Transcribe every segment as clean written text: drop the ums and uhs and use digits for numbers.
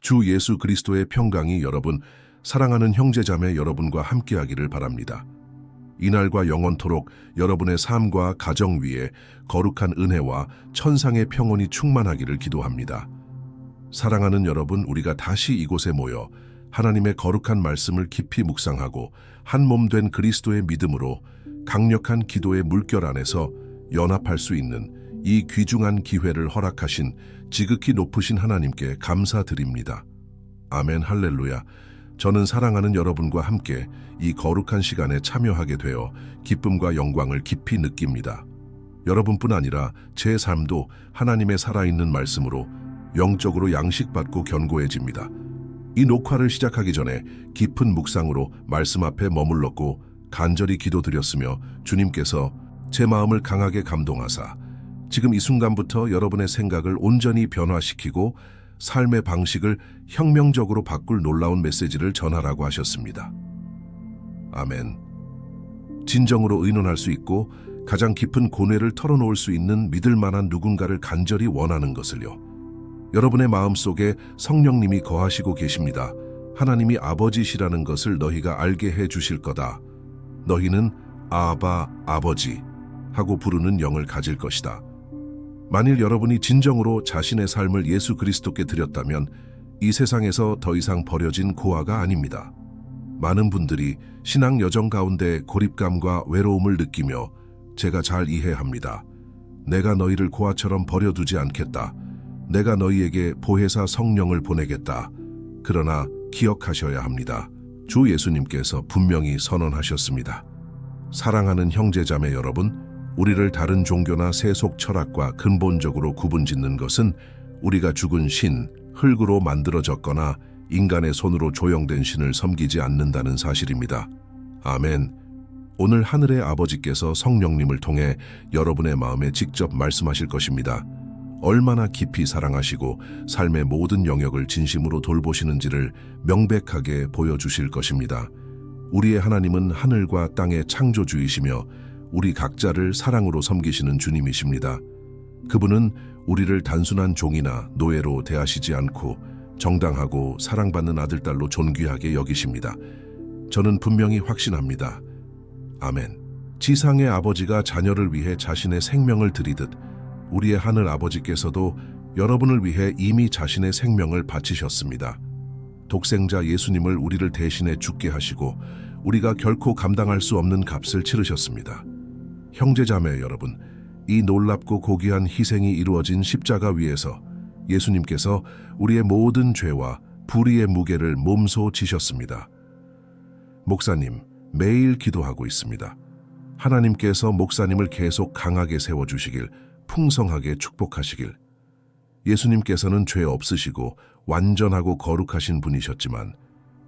주 예수 그리스도의 평강이 여러분, 사랑하는 형제자매 여러분과 함께하기를 바랍니다. 이날과 영원토록 여러분의 삶과 가정 위에 거룩한 은혜와 천상의 평온이 충만하기를 기도합니다. 사랑하는 여러분, 우리가 다시 이곳에 모여 하나님의 거룩한 말씀을 깊이 묵상하고 한 몸 된 그리스도의 믿음으로 강력한 기도의 물결 안에서 연합할 수 있는 이 귀중한 기회를 허락하신 지극히 높으신 하나님께 감사드립니다. 아멘, 할렐루야. 저는 사랑하는 여러분과 함께 이 거룩한 시간에 참여하게 되어 기쁨과 영광을 깊이 느낍니다. 여러분뿐 아니라 제 삶도 하나님의 살아있는 말씀으로 영적으로 양식받고 견고해집니다. 이 녹화를 시작하기 전에 깊은 묵상으로 말씀 앞에 머물렀고 간절히 기도드렸으며 주님께서 제 마음을 강하게 감동하사 지금 이 순간부터 여러분의 생각을 온전히 변화시키고 삶의 방식을 혁명적으로 바꿀 놀라운 메시지를 전하라고 하셨습니다. 아멘. 진정으로 의논할 수 있고 가장 깊은 고뇌를 털어놓을 수 있는 믿을 만한 누군가를 간절히 원하는 것을요. 여러분의 마음속에 성령님이 거하시고 계십니다. 하나님이 아버지시라는 것을 너희가 알게 해 주실 거다. 너희는 아바, 아버지 하고 부르는 영을 가질 것이다. 만일 여러분이 진정으로 자신의 삶을 예수 그리스도께 드렸다면 이 세상에서 더 이상 버려진 고아가 아닙니다. 많은 분들이 신앙 여정 가운데 고립감과 외로움을 느끼며 제가 잘 이해합니다. 내가 너희를 고아처럼 버려두지 않겠다. 내가 너희에게 보혜사 성령을 보내겠다. 그러나 기억하셔야 합니다. 주 예수님께서 분명히 선언하셨습니다. 사랑하는 형제자매 여러분, 우리를 다른 종교나 세속 철학과 근본적으로 구분짓는 것은 우리가 죽은 신, 흙으로 만들어졌거나 인간의 손으로 조형된 신을 섬기지 않는다는 사실입니다. 아멘. 오늘 하늘의 아버지께서 성령님을 통해 여러분의 마음에 직접 말씀하실 것입니다. 얼마나 깊이 사랑하시고 삶의 모든 영역을 진심으로 돌보시는지를 명백하게 보여주실 것입니다. 우리의 하나님은 하늘과 땅의 창조주이시며 우리 각자를 사랑으로 섬기시는 주님이십니다. 그분은 우리를 단순한 종이나 노예로 대하시지 않고 정당하고 사랑받는 아들딸로 존귀하게 여기십니다. 저는 분명히 확신합니다. 아멘. 지상의 아버지가 자녀를 위해 자신의 생명을 드리듯 우리의 하늘 아버지께서도 여러분을 위해 이미 자신의 생명을 바치셨습니다. 독생자 예수님을 우리를 대신해 죽게 하시고 우리가 결코 감당할 수 없는 값을 치르셨습니다. 형제자매 여러분, 이 놀랍고 고귀한 희생이 이루어진 십자가 위에서 예수님께서 우리의 모든 죄와 불의의 무게를 몸소 지셨습니다. 목사님, 매일 기도하고 있습니다. 하나님께서 목사님을 계속 강하게 세워주시길, 풍성하게 축복하시길. 예수님께서는 죄 없으시고 완전하고 거룩하신 분이셨지만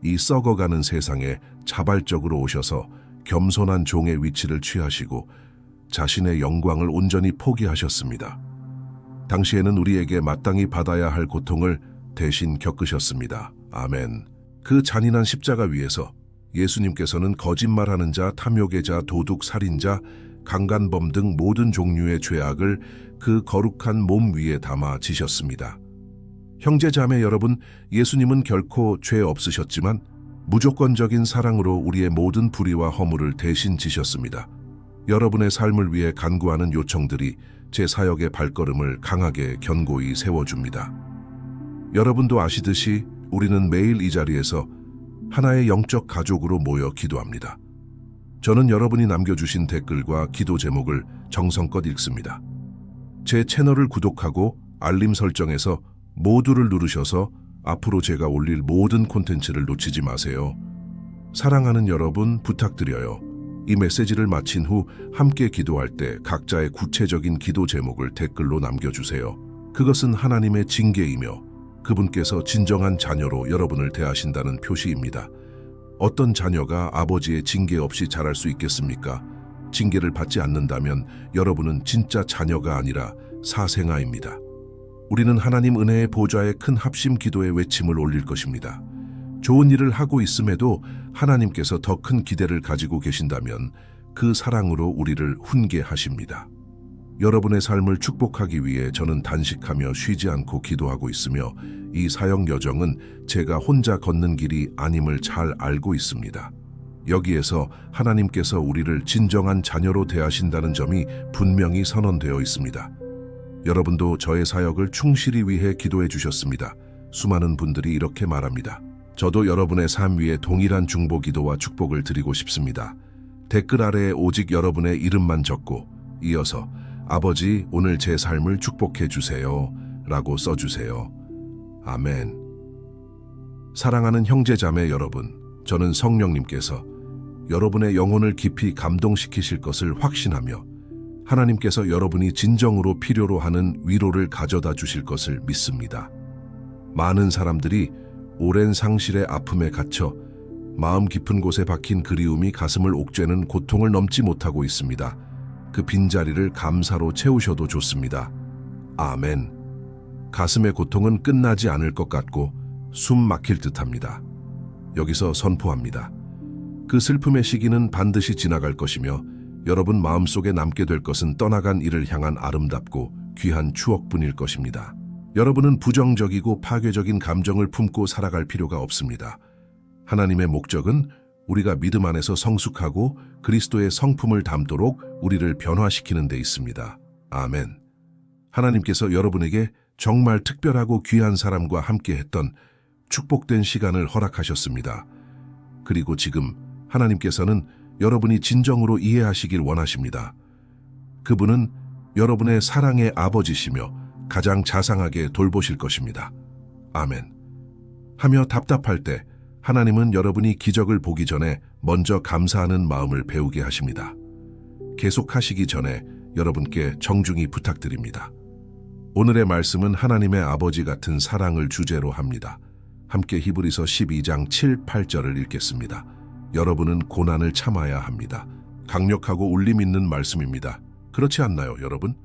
이 썩어가는 세상에 자발적으로 오셔서 겸손한 종의 위치를 취하시고 자신의 영광을 온전히 포기하셨습니다. 당시에는 우리에게 마땅히 받아야 할 고통을 대신 겪으셨습니다. 아멘. 그 잔인한 십자가 위에서 예수님께서는 거짓말하는 자, 탐욕의 자, 도둑, 살인자, 강간범 등 모든 종류의 죄악을 그 거룩한 몸 위에 담아 지셨습니다. 형제자매 여러분, 예수님은 결코 죄 없으셨지만 무조건적인 사랑으로 우리의 모든 불의와 허물을 대신 지셨습니다. 여러분의 삶을 위해 간구하는 요청들이 제 사역의 발걸음을 강하게 견고히 세워줍니다. 여러분도 아시듯이 우리는 매일 이 자리에서 하나의 영적 가족으로 모여 기도합니다. 저는 여러분이 남겨주신 댓글과 기도 제목을 정성껏 읽습니다. 제 채널을 구독하고 알림 설정에서 모두를 누르셔서 앞으로 제가 올릴 모든 콘텐츠를 놓치지 마세요. 사랑하는 여러분, 부탁드려요. 이 메시지를 마친 후 함께 기도할 때 각자의 구체적인 기도 제목을 댓글로 남겨주세요. 그것은 하나님의 징계이며 그분께서 진정한 자녀로 여러분을 대하신다는 표시입니다. 어떤 자녀가 아버지의 징계 없이 자랄 수 있겠습니까? 징계를 받지 않는다면 여러분은 진짜 자녀가 아니라 사생아입니다. 우리는 하나님 은혜의 보좌에 큰 합심 기도의 외침을 올릴 것입니다. 좋은 일을 하고 있음에도 하나님께서 더 큰 기대를 가지고 계신다면 그 사랑으로 우리를 훈계하십니다. 여러분의 삶을 축복하기 위해 저는 단식하며 쉬지 않고 기도하고 있으며 이 사역 여정은 제가 혼자 걷는 길이 아님을 잘 알고 있습니다. 여기에서 하나님께서 우리를 진정한 자녀로 대하신다는 점이 분명히 선언되어 있습니다. 여러분도 저의 사역을 충실히 위해 기도해 주셨습니다. 수많은 분들이 이렇게 말합니다. 저도 여러분의 삶 위에 동일한 중보 기도와 축복을 드리고 싶습니다. 댓글 아래에 오직 여러분의 이름만 적고 이어서 아버지, 오늘 제 삶을 축복해 주세요 라고 써주세요. 아멘. 사랑하는 형제자매 여러분, 저는 성령님께서 여러분의 영혼을 깊이 감동시키실 것을 확신하며 하나님께서 여러분이 진정으로 필요로 하는 위로를 가져다 주실 것을 믿습니다. 많은 사람들이 오랜 상실의 아픔에 갇혀 마음 깊은 곳에 박힌 그리움이 가슴을 옥죄는 고통을 넘지 못하고 있습니다. 그 빈자리를 감사로 채우셔도 좋습니다. 아멘. 가슴의 고통은 끝나지 않을 것 같고 숨 막힐 듯합니다. 여기서 선포합니다. 그 슬픔의 시기는 반드시 지나갈 것이며 여러분 마음속에 남게 될 것은 떠나간 이를 향한 아름답고 귀한 추억뿐일 것입니다. 여러분은 부정적이고 파괴적인 감정을 품고 살아갈 필요가 없습니다. 하나님의 목적은 우리가 믿음 안에서 성숙하고 그리스도의 성품을 담도록 우리를 변화시키는 데 있습니다. 아멘. 하나님께서 여러분에게 정말 특별하고 귀한 사람과 함께했던 축복된 시간을 허락하셨습니다. 그리고 지금 하나님께서는 여러분이 진정으로 이해하시길 원하십니다. 그분은 여러분의 사랑의 아버지시며 가장 자상하게 돌보실 것입니다. 아멘. 하며 답답할 때 하나님은 여러분이 기적을 보기 전에 먼저 감사하는 마음을 배우게 하십니다. 계속하시기 전에 여러분께 정중히 부탁드립니다. 오늘의 말씀은 하나님의 아버지 같은 사랑을 주제로 합니다. 함께 히브리서 12장 7, 8절을 읽겠습니다. 여러분은 고난을 참아야 합니다. 강력하고 울림 있는 말씀입니다. 그렇지 않나요, 여러분?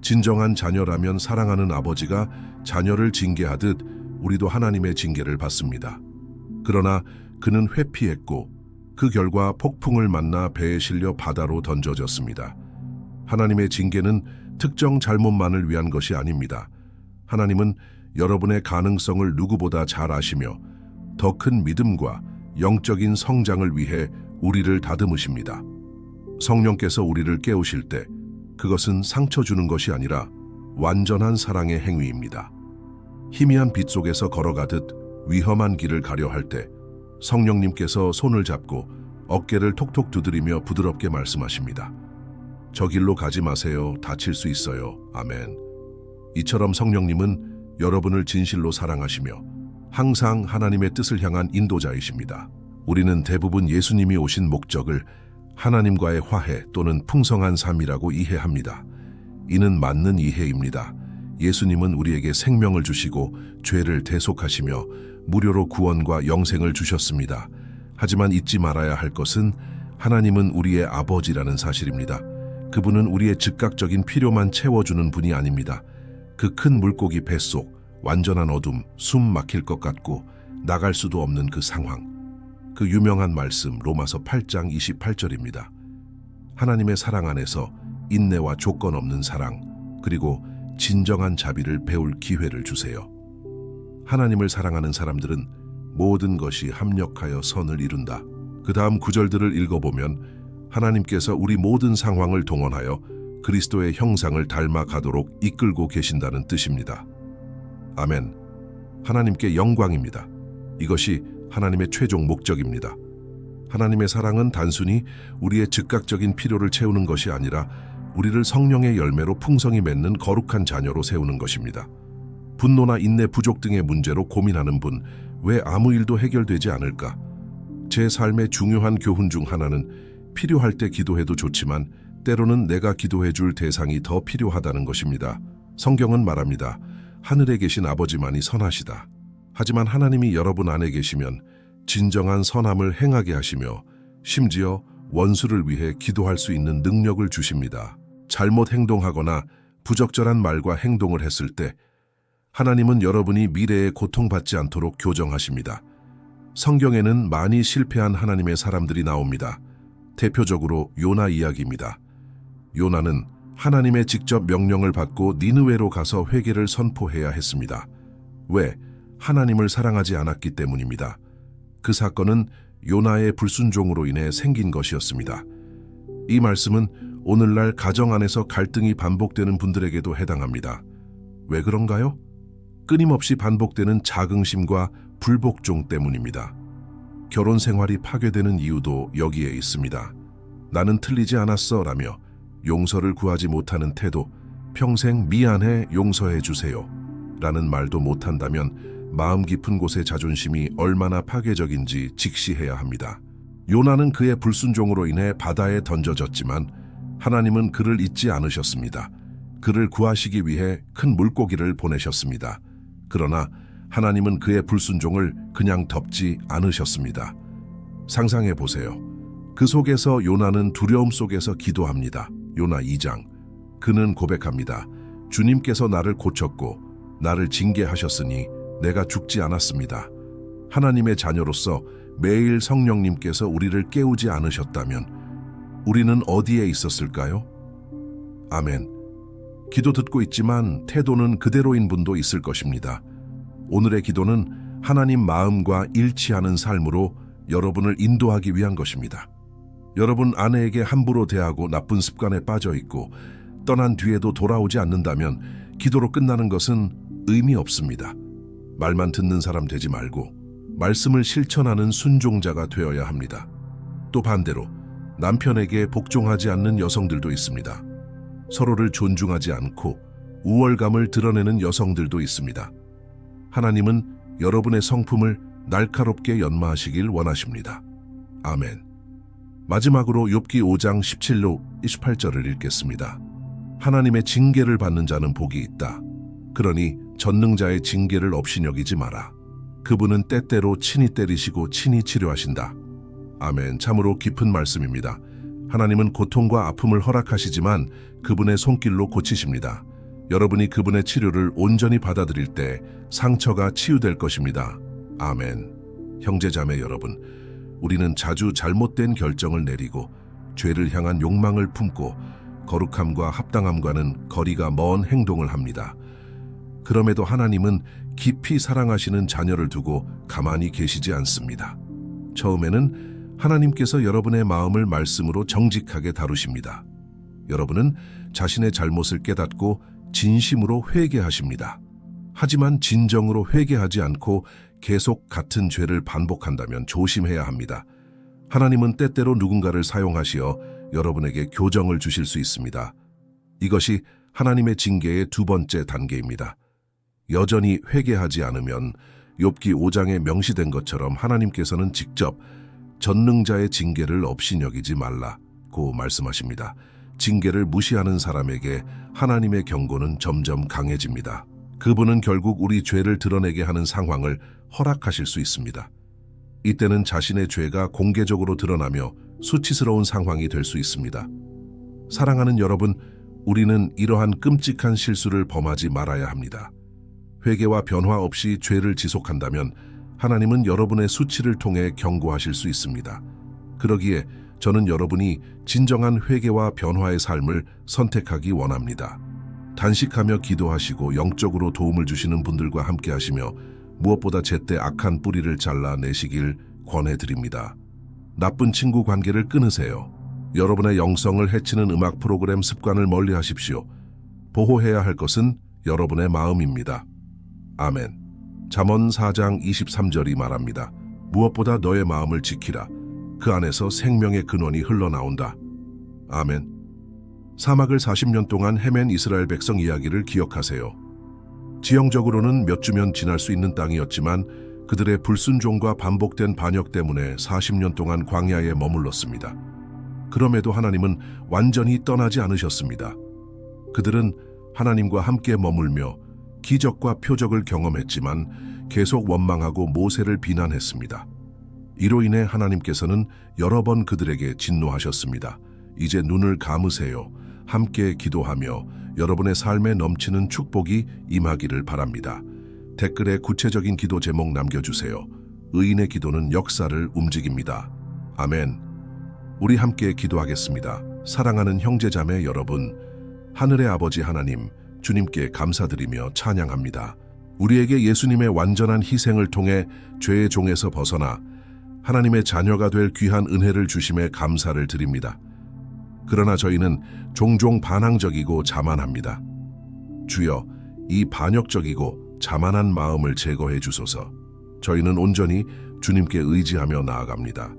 진정한 자녀라면 사랑하는 아버지가 자녀를 징계하듯 우리도 하나님의 징계를 받습니다. 그러나 그는 회피했고 그 결과 폭풍을 만나 배에 실려 바다로 던져졌습니다. 하나님의 징계는 특정 잘못만을 위한 것이 아닙니다. 하나님은 여러분의 가능성을 누구보다 잘 아시며 더 큰 믿음과 영적인 성장을 위해 우리를 다듬으십니다. 성령께서 우리를 깨우실 때 그것은 상처 주는 것이 아니라 완전한 사랑의 행위입니다. 희미한 빛 속에서 걸어가듯 위험한 길을 가려 할 때 성령님께서 손을 잡고 어깨를 톡톡 두드리며 부드럽게 말씀하십니다. 저 길로 가지 마세요. 다칠 수 있어요. 아멘. 이처럼 성령님은 여러분을 진실로 사랑하시며 항상 하나님의 뜻을 향한 인도자이십니다. 우리는 대부분 예수님이 오신 목적을 하나님과의 화해 또는 풍성한 삶이라고 이해합니다. 이는 맞는 이해입니다. 예수님은 우리에게 생명을 주시고 죄를 대속하시며 무료로 구원과 영생을 주셨습니다. 하지만 잊지 말아야 할 것은 하나님은 우리의 아버지라는 사실입니다. 그분은 우리의 즉각적인 필요만 채워주는 분이 아닙니다. 그 큰 물고기 뱃속, 완전한 어둠, 숨 막힐 것 같고 나갈 수도 없는 그 상황. 그 유명한 말씀 로마서 8장 28절입니다. 하나님의 사랑 안에서 인내와 조건 없는 사랑, 그리고 진정한 자비를 배울 기회를 주세요. 하나님을 사랑하는 사람들은 모든 것이 합력하여 선을 이룬다. 그 다음 구절들을 읽어보면 하나님께서 우리 모든 상황을 동원하여 그리스도의 형상을 닮아가도록 이끌고 계신다는 뜻입니다. 아멘. 하나님께 영광입니다. 이것이 하나님의 최종 목적입니다. 하나님의 사랑은 단순히 우리의 즉각적인 필요를 채우는 것이 아니라 우리를 성령의 열매로 풍성히 맺는 거룩한 자녀로 세우는 것입니다. 분노나 인내 부족 등의 문제로 고민하는 분, 왜 아무 일도 해결되지 않을까? 제 삶의 중요한 교훈 중 하나는 필요할 때 기도해도 좋지만 때로는 내가 기도해 줄 대상이 더 필요하다는 것입니다. 성경은 말합니다. 하늘에 계신 아버지만이 선하시다. 하지만 하나님이 여러분 안에 계시면 진정한 선함을 행하게 하시며 심지어 원수를 위해 기도할 수 있는 능력을 주십니다. 잘못 행동하거나 부적절한 말과 행동을 했을 때 하나님은 여러분이 미래에 고통받지 않도록 교정하십니다. 성경에는 많이 실패한 하나님의 사람들이 나옵니다. 대표적으로 요나 이야기입니다. 요나는 하나님의 직접 명령을 받고 니느웨로 가서 회개를 선포해야 했습니다. 왜? 하나님을 사랑하지 않았기 때문입니다. 그 사건은 요나의 불순종으로 인해 생긴 것이었습니다. 이 말씀은 오늘날 가정 안에서 갈등이 반복되는 분들에게도 해당합니다. 왜 그런가요? 끊임없이 반복되는 자긍심과 불복종 때문입니다. 결혼 생활이 파괴되는 이유도 여기에 있습니다. 나는 틀리지 않았어 라며 용서를 구하지 못하는 태도, 평생 미안해 용서해 주세요 라는 말도 못한다면 마음 깊은 곳의 자존심이 얼마나 파괴적인지 직시해야 합니다. 요나는 그의 불순종으로 인해 바다에 던져졌지만 하나님은 그를 잊지 않으셨습니다. 그를 구하시기 위해 큰 물고기를 보내셨습니다. 그러나 하나님은 그의 불순종을 그냥 덮지 않으셨습니다. 상상해 보세요. 그 속에서 요나는 두려움 속에서 기도합니다. 요나 2장. 그는 고백합니다. 주님께서 나를 고쳤고 나를 징계하셨으니 내가 죽지 않았습니다. 하나님의 자녀로서 매일 성령님께서 우리를 깨우지 않으셨다면 우리는 어디에 있었을까요? 아멘. 기도 듣고 있지만 태도는 그대로인 분도 있을 것입니다. 오늘의 기도는 하나님 마음과 일치하는 삶으로 여러분을 인도하기 위한 것입니다. 여러분 아내에게 함부로 대하고 나쁜 습관에 빠져 있고 떠난 뒤에도 돌아오지 않는다면 기도로 끝나는 것은 의미 없습니다. 말만 듣는 사람 되지 말고 말씀을 실천하는 순종자가 되어야 합니다. 또 반대로 남편에게 복종하지 않는 여성들도 있습니다. 서로를 존중하지 않고 우월감을 드러내는 여성들도 있습니다. 하나님은 여러분의 성품을 날카롭게 연마하시길 원하십니다. 아멘. 마지막으로 욥기 5장 17로 28절을 읽겠습니다. 하나님의 징계를 받는 자는 복이 있다. 그러니 전능자의 징계를 없이 여기지 마라. 그분은 때때로 친히 때리시고 친히 치료하신다. 아멘. 참으로 깊은 말씀입니다. 하나님은 고통과 아픔을 허락하시지만 그분의 손길로 고치십니다. 여러분이 그분의 치료를 온전히 받아들일 때 상처가 치유될 것입니다. 아멘. 형제자매 여러분, 우리는 자주 잘못된 결정을 내리고 죄를 향한 욕망을 품고 거룩함과 합당함과는 거리가 먼 행동을 합니다. 그럼에도 하나님은 깊이 사랑하시는 자녀를 두고 가만히 계시지 않습니다. 처음에는 하나님께서 여러분의 마음을 말씀으로 정직하게 다루십니다. 여러분은 자신의 잘못을 깨닫고 진심으로 회개하십니다. 하지만 진정으로 회개하지 않고 계속 같은 죄를 반복한다면 조심해야 합니다. 하나님은 때때로 누군가를 사용하시어 여러분에게 교정을 주실 수 있습니다. 이것이 하나님의 징계의 두 번째 단계입니다. 여전히 회개하지 않으면 욥기 5장에 명시된 것처럼 하나님께서는 직접 전능자의 징계를 없이 여기지 말라고 말씀하십니다. 징계를 무시하는 사람에게 하나님의 경고는 점점 강해집니다. 그분은 결국 우리 죄를 드러내게 하는 상황을 허락하실 수 있습니다. 이때는 자신의 죄가 공개적으로 드러나며 수치스러운 상황이 될 수 있습니다. 사랑하는 여러분, 우리는 이러한 끔찍한 실수를 범하지 말아야 합니다. 회개와 변화 없이 죄를 지속한다면 하나님은 여러분의 수치를 통해 경고하실 수 있습니다. 그러기에 저는 여러분이 진정한 회개와 변화의 삶을 선택하기 원합니다. 단식하며 기도하시고 영적으로 도움을 주시는 분들과 함께 하시며 무엇보다 제때 악한 뿌리를 잘라내시길 권해드립니다. 나쁜 친구 관계를 끊으세요. 여러분의 영성을 해치는 음악 프로그램 습관을 멀리 하십시오. 보호해야 할 것은 여러분의 마음입니다. 아멘. 잠언 4장 23절이 말합니다. 무엇보다 너의 마음을 지키라. 그 안에서 생명의 근원이 흘러나온다. 아멘. 사막을 40년 동안 헤맨 이스라엘 백성 이야기를 기억하세요. 지형적으로는 몇 주면 지날 수 있는 땅이었지만 그들의 불순종과 반복된 반역 때문에 40년 동안 광야에 머물렀습니다. 그럼에도 하나님은 완전히 떠나지 않으셨습니다. 그들은 하나님과 함께 머물며 기적과 표적을 경험했지만 계속 원망하고 모세를 비난했습니다. 이로 인해 하나님께서는 여러 번 그들에게 진노하셨습니다. 이제 눈을 감으세요. 함께 기도하며 여러분의 삶에 넘치는 축복이 임하기를 바랍니다. 댓글에 구체적인 기도 제목 남겨주세요. 의인의 기도는 역사를 움직입니다. 아멘. 우리 함께 기도하겠습니다. 사랑하는 형제자매 여러분, 하늘의 아버지 하나님, 주님께 감사드리며 찬양합니다. 우리에게 예수님의 완전한 희생을 통해 죄의 종에서 벗어나 하나님의 자녀가 될 귀한 은혜를 주심에 감사를 드립니다. 그러나 저희는 종종 반항적이고 자만합니다. 주여, 이 반역적이고 자만한 마음을 제거해 주소서. 저희는 온전히 주님께 의지하며 나아갑니다.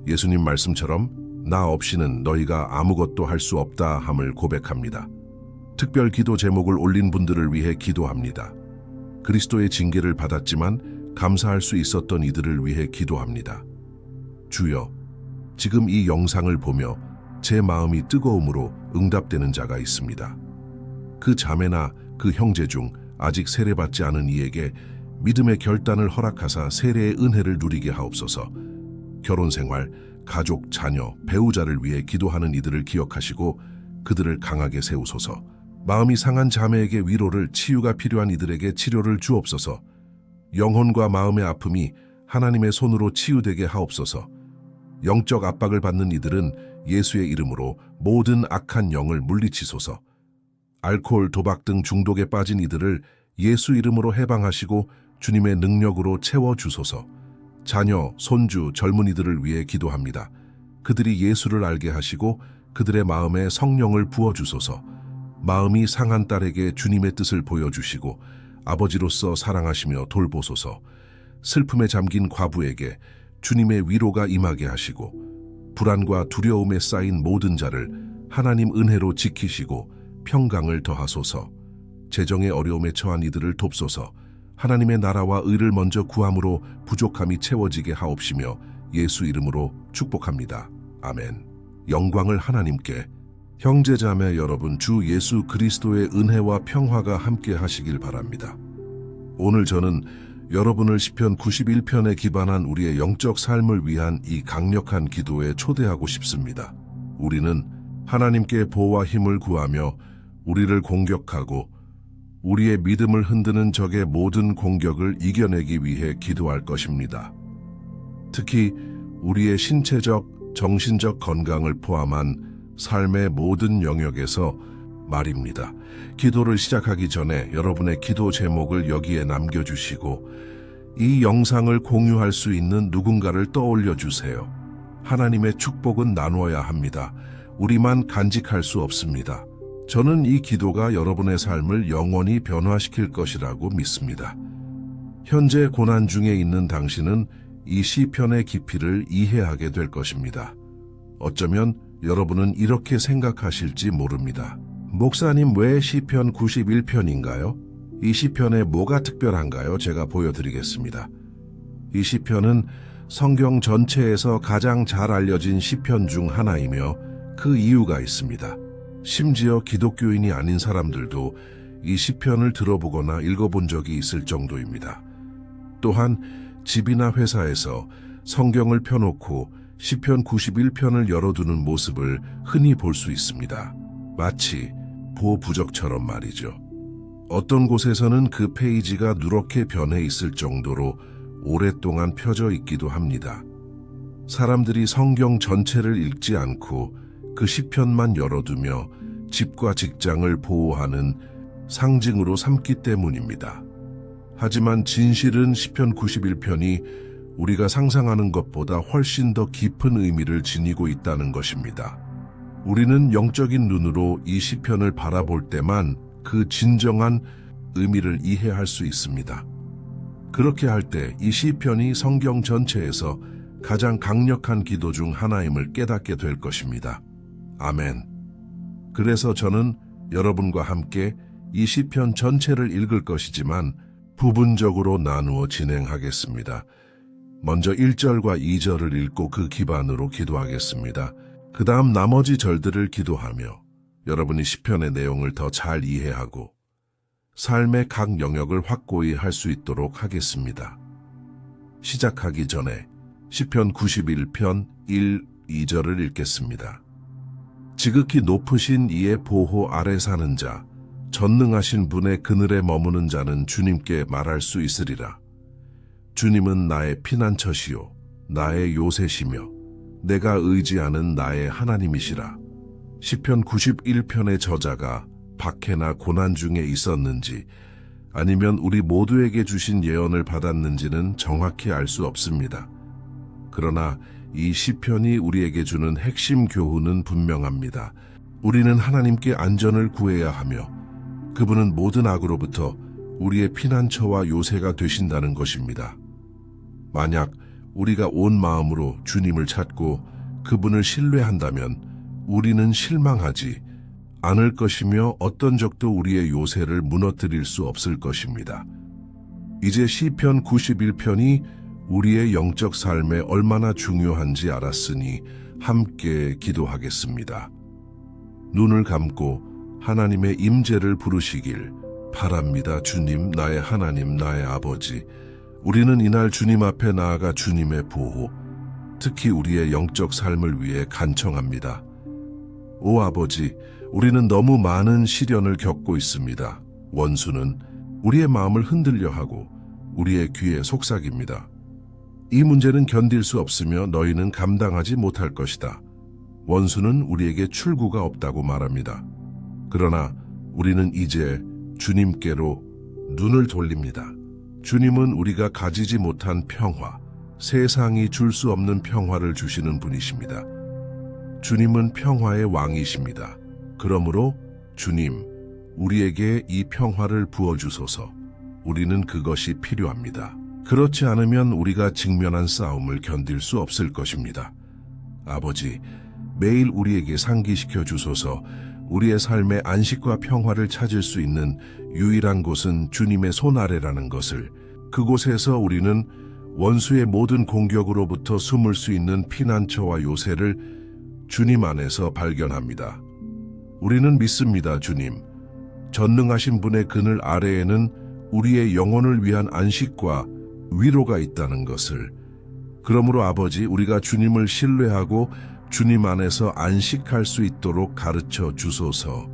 예수님 말씀처럼 나 없이는 너희가 아무것도 할 수 없다 함을 고백합니다. 특별 기도 제목을 올린 분들을 위해 기도합니다. 그리스도의 징계를 받았지만 감사할 수 있었던 이들을 위해 기도합니다. 주여, 지금 이 영상을 보며 제 마음이 뜨거움으로 응답되는 자가 있습니다. 그 자매나 그 형제 중 아직 세례받지 않은 이에게 믿음의 결단을 허락하사 세례의 은혜를 누리게 하옵소서. 결혼생활, 가족, 자녀, 배우자를 위해 기도하는 이들을 기억하시고 그들을 강하게 세우소서. 마음이 상한 자매에게 위로를, 치유가 필요한 이들에게 치료를 주옵소서. 영혼과 마음의 아픔이 하나님의 손으로 치유되게 하옵소서. 영적 압박을 받는 이들은 예수의 이름으로 모든 악한 영을 물리치소서. 알코올, 도박 등 중독에 빠진 이들을 예수 이름으로 해방하시고 주님의 능력으로 채워주소서. 자녀, 손주, 젊은이들을 위해 기도합니다. 그들이 예수를 알게 하시고 그들의 마음에 성령을 부어주소서. 마음이 상한 딸에게 주님의 뜻을 보여주시고 아버지로서 사랑하시며 돌보소서. 슬픔에 잠긴 과부에게 주님의 위로가 임하게 하시고 불안과 두려움에 쌓인 모든 자를 하나님 은혜로 지키시고 평강을 더하소서. 재정의 어려움에 처한 이들을 돕소서. 하나님의 나라와 의를 먼저 구함으로 부족함이 채워지게 하옵시며 예수 이름으로 축복합니다. 아멘. 영광을 하나님께. 형제자매 여러분, 주 예수 그리스도의 은혜와 평화가 함께 하시길 바랍니다. 오늘 저는 여러분을 시편 91편에 기반한 우리의 영적 삶을 위한 이 강력한 기도에 초대하고 싶습니다. 우리는 하나님께 보호와 힘을 구하며 우리를 공격하고 우리의 믿음을 흔드는 적의 모든 공격을 이겨내기 위해 기도할 것입니다. 특히 우리의 신체적, 정신적 건강을 포함한 삶의 모든 영역에서 말입니다. 기도를 시작하기 전에 여러분의 기도 제목을 여기에 남겨주시고 이 영상을 공유할 수 있는 누군가를 떠올려 주세요. 하나님의 축복은 나누어야 합니다. 우리만 간직할 수 없습니다. 저는 이 기도가 여러분의 삶을 영원히 변화시킬 것이라고 믿습니다. 현재 고난 중에 있는 당신은 이 시편의 깊이를 이해하게 될 것입니다. 어쩌면 여러분은 이렇게 생각하실지 모릅니다. 목사님, 왜 시편 91편인가요? 이 시편에 뭐가 특별한가요? 제가 보여드리겠습니다. 이 시편은 성경 전체에서 가장 잘 알려진 시편 중 하나이며 그 이유가 있습니다. 심지어 기독교인이 아닌 사람들도 이 시편을 들어보거나 읽어본 적이 있을 정도입니다. 또한 집이나 회사에서 성경을 펴놓고 시편 91편을 열어두는 모습을 흔히 볼 수 있습니다. 마치 보부적처럼 말이죠. 어떤 곳에서는 그 페이지가 누렇게 변해 있을 정도로 오랫동안 펴져 있기도 합니다. 사람들이 성경 전체를 읽지 않고 그 시편만 열어두며 집과 직장을 보호하는 상징으로 삼기 때문입니다. 하지만 진실은 시편 91편이 우리가 상상하는 것보다 훨씬 더 깊은 의미를 지니고 있다는 것입니다. 우리는 영적인 눈으로 이 시편을 바라볼 때만 그 진정한 의미를 이해할 수 있습니다. 그렇게 할 때 이 시편이 성경 전체에서 가장 강력한 기도 중 하나임을 깨닫게 될 것입니다. 아멘. 그래서 저는 여러분과 함께 이 시편 전체를 읽을 것이지만 부분적으로 나누어 진행하겠습니다. 먼저 1절과 2절을 읽고 그 기반으로 기도하겠습니다. 그 다음 나머지 절들을 기도하며 여러분이 시편의 내용을 더 잘 이해하고 삶의 각 영역을 확고히 할 수 있도록 하겠습니다. 시작하기 전에 시편 91편 1, 2절을 읽겠습니다. 지극히 높으신 이의 보호 아래 사는 자, 전능하신 분의 그늘에 머무는 자는 주님께 말할 수 있으리라. 주님은 나의 피난처시요 나의 요새시며 내가 의지하는 나의 하나님이시라. 시편 91편의 저자가 박해나 고난 중에 있었는지 아니면 우리 모두에게 주신 예언을 받았는지는 정확히 알 수 없습니다. 그러나 이 시편이 우리에게 주는 핵심 교훈은 분명합니다. 우리는 하나님께 안전을 구해야 하며 그분은 모든 악으로부터 우리의 피난처와 요새가 되신다는 것입니다. 만약 우리가 온 마음으로 주님을 찾고 그분을 신뢰한다면 우리는 실망하지 않을 것이며 어떤 적도 우리의 요새를 무너뜨릴 수 없을 것입니다. 이제 시편 91편이 우리의 영적 삶에 얼마나 중요한지 알았으니 함께 기도하겠습니다. 눈을 감고 하나님의 임재를 부르시길 바랍니다. 주님, 나의 하나님, 나의 아버지. 우리는 이날 주님 앞에 나아가 주님의 보호, 특히 우리의 영적 삶을 위해 간청합니다. 오 아버지, 우리는 너무 많은 시련을 겪고 있습니다. 원수는 우리의 마음을 흔들려 하고 우리의 귀에 속삭입니다. 이 문제는 견딜 수 없으며 너희는 감당하지 못할 것이다. 원수는 우리에게 출구가 없다고 말합니다. 그러나 우리는 이제 주님께로 눈을 돌립니다. 주님은 우리가 가지지 못한 평화, 세상이 줄 수 없는 평화를 주시는 분이십니다. 주님은 평화의 왕이십니다. 그러므로 주님, 우리에게 이 평화를 부어주소서. 우리는 그것이 필요합니다. 그렇지 않으면 우리가 직면한 싸움을 견딜 수 없을 것입니다. 아버지, 매일 우리에게 상기시켜 주소서. 우리의 삶의 안식과 평화를 찾을 수 있는 유일한 곳은 주님의 손 아래라는 것을, 그곳에서 우리는 원수의 모든 공격으로부터 숨을 수 있는 피난처와 요새를 주님 안에서 발견합니다. 우리는 믿습니다, 주님. 전능하신 분의 그늘 아래에는 우리의 영혼을 위한 안식과 위로가 있다는 것을. 그러므로 아버지, 우리가 주님을 신뢰하고 주님 안에서 안식할 수 있도록 가르쳐 주소서.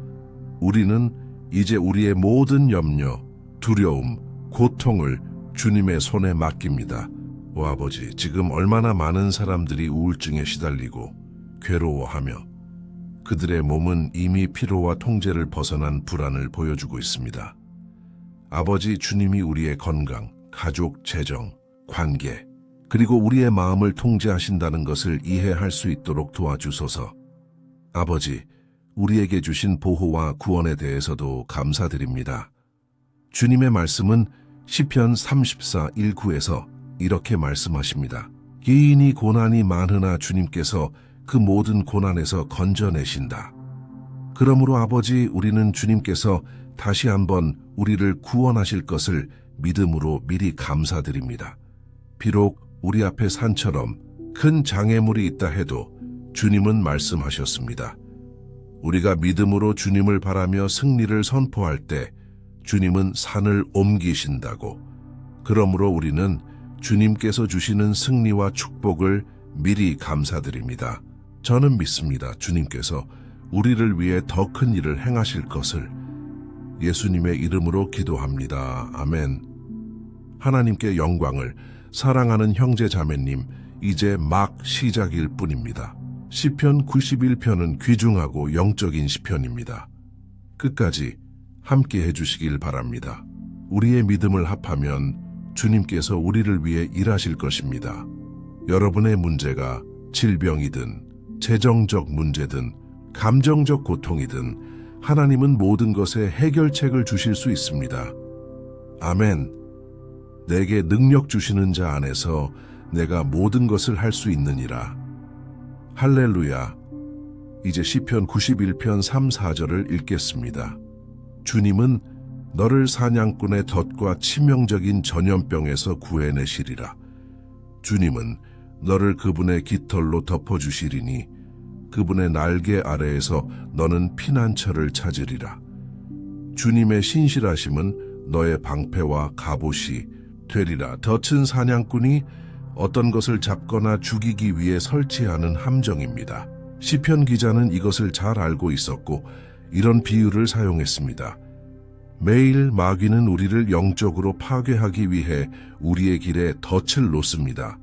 우리는 이제 우리의 모든 염려, 두려움, 고통을 주님의 손에 맡깁니다. 오 아버지, 지금 얼마나 많은 사람들이 우울증에 시달리고 괴로워하며 그들의 몸은 이미 피로와 통제를 벗어난 불안을 보여주고 있습니다. 아버지, 주님이 우리의 건강, 가족, 재정, 관계, 그리고 우리의 마음을 통제하신다는 것을 이해할 수 있도록 도와주소서. 아버지, 우리에게 주신 보호와 구원에 대해서도 감사드립니다. 주님의 말씀은 시편 34:1-9에서 이렇게 말씀하십니다. 기인이 고난이 많으나 주님께서 그 모든 고난에서 건져내신다. 그러므로 아버지, 우리는 주님께서 다시 한번 우리를 구원하실 것을 믿음으로 미리 감사드립니다. 비록 우리 앞에 산처럼 큰 장애물이 있다 해도 주님은 말씀하셨습니다. 우리가 믿음으로 주님을 바라며 승리를 선포할 때 주님은 산을 옮기신다고. 그러므로 우리는 주님께서 주시는 승리와 축복을 미리 감사드립니다. 저는 믿습니다. 주님께서 우리를 위해 더 큰 일을 행하실 것을. 예수님의 이름으로 기도합니다. 아멘. 하나님께 영광을. 사랑하는 형제 자매님, 이제 막 시작일 뿐입니다. 시편 91편은 귀중하고 영적인 시편입니다. 끝까지 함께 해주시길 바랍니다. 우리의 믿음을 합하면 주님께서 우리를 위해 일하실 것입니다. 여러분의 문제가 질병이든 재정적 문제든 감정적 고통이든 하나님은 모든 것에 해결책을 주실 수 있습니다. 아멘. 내게 능력 주시는 자 안에서 내가 모든 것을 할 수 있느니라. 할렐루야. 이제 시편 91편 3, 4절을 읽겠습니다. 주님은 너를 사냥꾼의 덫과 치명적인 전염병에서 구해내시리라. 주님은 너를 그분의 깃털로 덮어주시리니 그분의 날개 아래에서 너는 피난처를 찾으리라. 주님의 신실하심은 너의 방패와 갑옷이 되리라. 덫은 사냥꾼이 어떤 것을 잡거나 죽이기 위해 설치하는 함정입니다. 시편 기자는 이것을 잘 알고 있었고 이런 비유를 사용했습니다. 매일 마귀는 우리를 영적으로 파괴하기 위해 우리의 길에 덫을 놓습니다.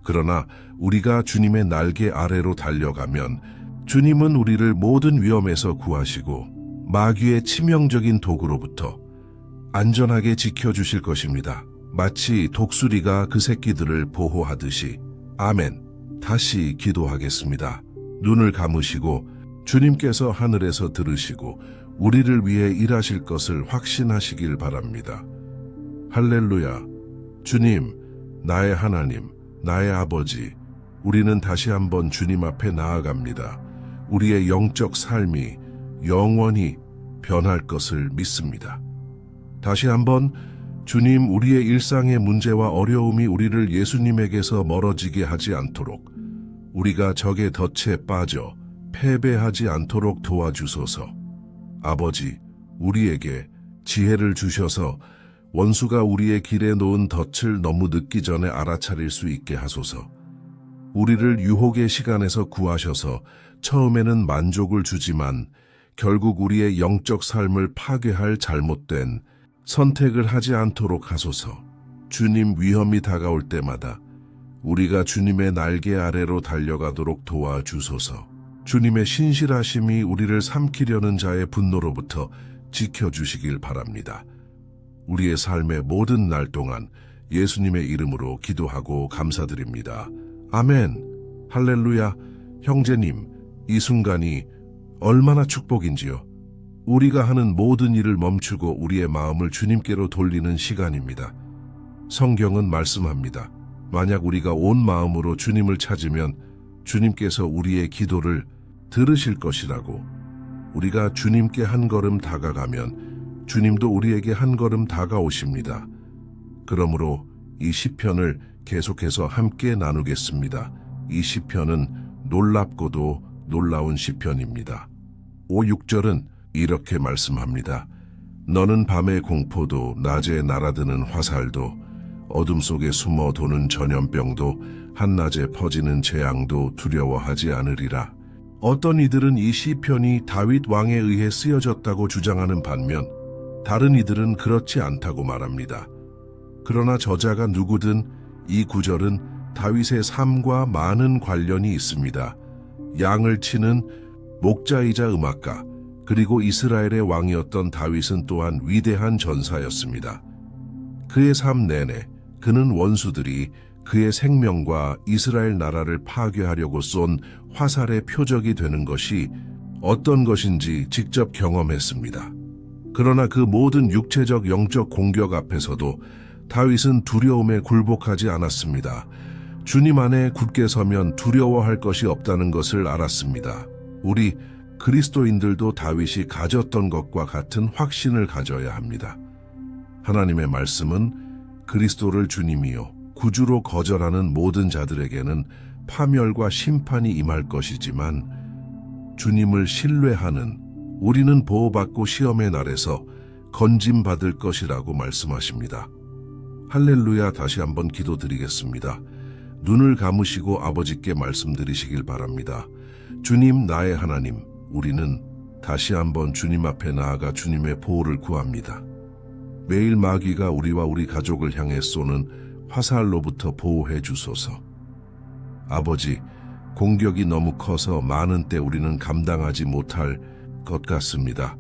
그러나 우리가 주님의 날개 아래로 달려가면 주님은 우리를 모든 위험에서 구하시고 마귀의 치명적인 도구로부터 안전하게 지켜주실 것입니다. 마치 독수리가 그 새끼들을 보호하듯이. 아멘. 다시 기도하겠습니다. 눈을 감으시고 주님께서 하늘에서 들으시고 우리를 위해 일하실 것을 확신하시길 바랍니다. 할렐루야. 주님, 나의 하나님, 나의 아버지, 우리는 다시 한번 주님 앞에 나아갑니다. 우리의 영적 삶이 영원히 변할 것을 믿습니다. 다시 한번 주님, 우리의 일상의 문제와 어려움이 우리를 예수님에게서 멀어지게 하지 않도록, 우리가 적의 덫에 빠져 패배하지 않도록 도와주소서. 아버지, 우리에게 지혜를 주셔서 원수가 우리의 길에 놓은 덫을 너무 늦기 전에 알아차릴 수 있게 하소서. 우리를 유혹의 시간에서 구하셔서 처음에는 만족을 주지만 결국 우리의 영적 삶을 파괴할 잘못된 선택을 하지 않도록 하소서. 주님, 위험이 다가올 때마다 우리가 주님의 날개 아래로 달려가도록 도와주소서. 주님의 신실하심이 우리를 삼키려는 자의 분노로부터 지켜주시길 바랍니다. 우리의 삶의 모든 날 동안 예수님의 이름으로 기도하고 감사드립니다. 아멘. 할렐루야. 형제님, 이 순간이 얼마나 축복인지요. 우리가 하는 모든 일을 멈추고 우리의 마음을 주님께로 돌리는 시간입니다. 성경은 말씀합니다. 만약 우리가 온 마음으로 주님을 찾으면 주님께서 우리의 기도를 들으실 것이라고. 우리가 주님께 한 걸음 다가가면 주님도 우리에게 한 걸음 다가오십니다. 그러므로 이 시편을 계속해서 함께 나누겠습니다. 이 시편은 놀랍고도 놀라운 시편입니다. 5, 6절은 이렇게 말씀합니다. 너는 밤의 공포도 낮에 날아드는 화살도 어둠 속에 숨어 도는 전염병도 한낮에 퍼지는 재앙도 두려워하지 않으리라. 어떤 이들은 이 시편이 다윗 왕에 의해 쓰여졌다고 주장하는 반면 다른 이들은 그렇지 않다고 말합니다. 그러나 저자가 누구든 이 구절은 다윗의 삶과 많은 관련이 있습니다. 양을 치는 목자이자 음악가, 그리고 이스라엘의 왕이었던 다윗은 또한 위대한 전사였습니다. 그의 삶 내내 그는 원수들이 그의 생명과 이스라엘 나라를 파괴하려고 쏜 화살의 표적이 되는 것이 어떤 것인지 직접 경험했습니다. 그러나 그 모든 육체적 영적 공격 앞에서도 다윗은 두려움에 굴복하지 않았습니다. 주님 안에 굳게 서면 두려워할 것이 없다는 것을 알았습니다. 우리 그리스도인들도 다윗이 가졌던 것과 같은 확신을 가져야 합니다. 하나님의 말씀은 그리스도를 주님이요 구주로 거절하는 모든 자들에게는 파멸과 심판이 임할 것이지만 주님을 신뢰하는 우리는 보호받고 시험의 날에서 건짐받을 것이라고 말씀하십니다. 할렐루야. 다시 한번 기도드리겠습니다. 눈을 감으시고 아버지께 말씀드리시길 바랍니다. 주님, 나의 하나님, 우리는 다시 한번 주님 앞에 나아가 주님의 보호를 구합니다. 매일 마귀가 우리와 우리 가족을 향해 쏘는 화살로부터 보호해 주소서. 아버지, 공격이 너무 커서 많은 때 우리는 감당하지 못할 것 같습니다.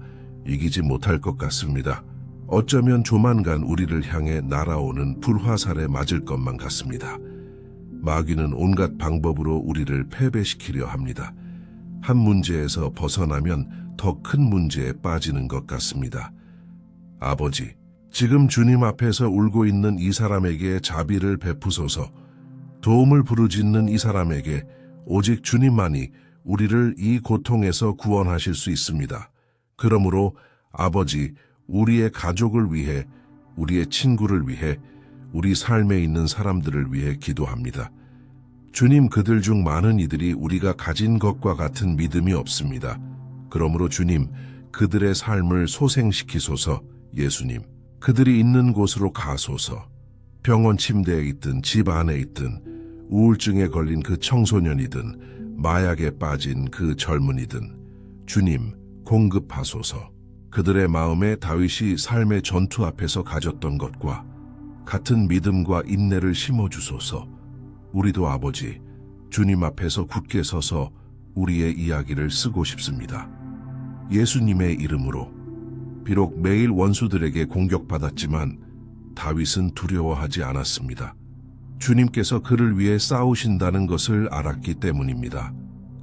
이기지 못할 것 같습니다. 어쩌면 조만간 우리를 향해 날아오는 불화살에 맞을 것만 같습니다. 마귀는 온갖 방법으로 우리를 패배시키려 합니다. 한 문제에서 벗어나면 더 큰 문제에 빠지는 것 같습니다. 아버지, 지금 주님 앞에서 울고 있는 이 사람에게 자비를 베푸소서. 도움을 부르짖는 이 사람에게 오직 주님만이 우리를 이 고통에서 구원하실 수 있습니다. 그러므로 아버지, 우리의 가족을 위해, 우리의 친구를 위해, 우리 삶에 있는 사람들을 위해 기도합니다. 주님, 그들 중 많은 이들이 우리가 가진 것과 같은 믿음이 없습니다. 그러므로 주님, 그들의 삶을 소생시키소서. 예수님, 그들이 있는 곳으로 가소서. 병원 침대에 있든 집 안에 있든 우울증에 걸린 그 청소년이든 마약에 빠진 그 젊은이든 주님, 공급하소서. 그들의 마음에 다윗이 삶의 전투 앞에서 가졌던 것과 같은 믿음과 인내를 심어주소서. 우리도 아버지, 주님 앞에서 굳게 서서 우리의 이야기를 쓰고 싶습니다. 예수님의 이름으로. 비록 매일 원수들에게 공격받았지만 다윗은 두려워하지 않았습니다. 주님께서 그를 위해 싸우신다는 것을 알았기 때문입니다.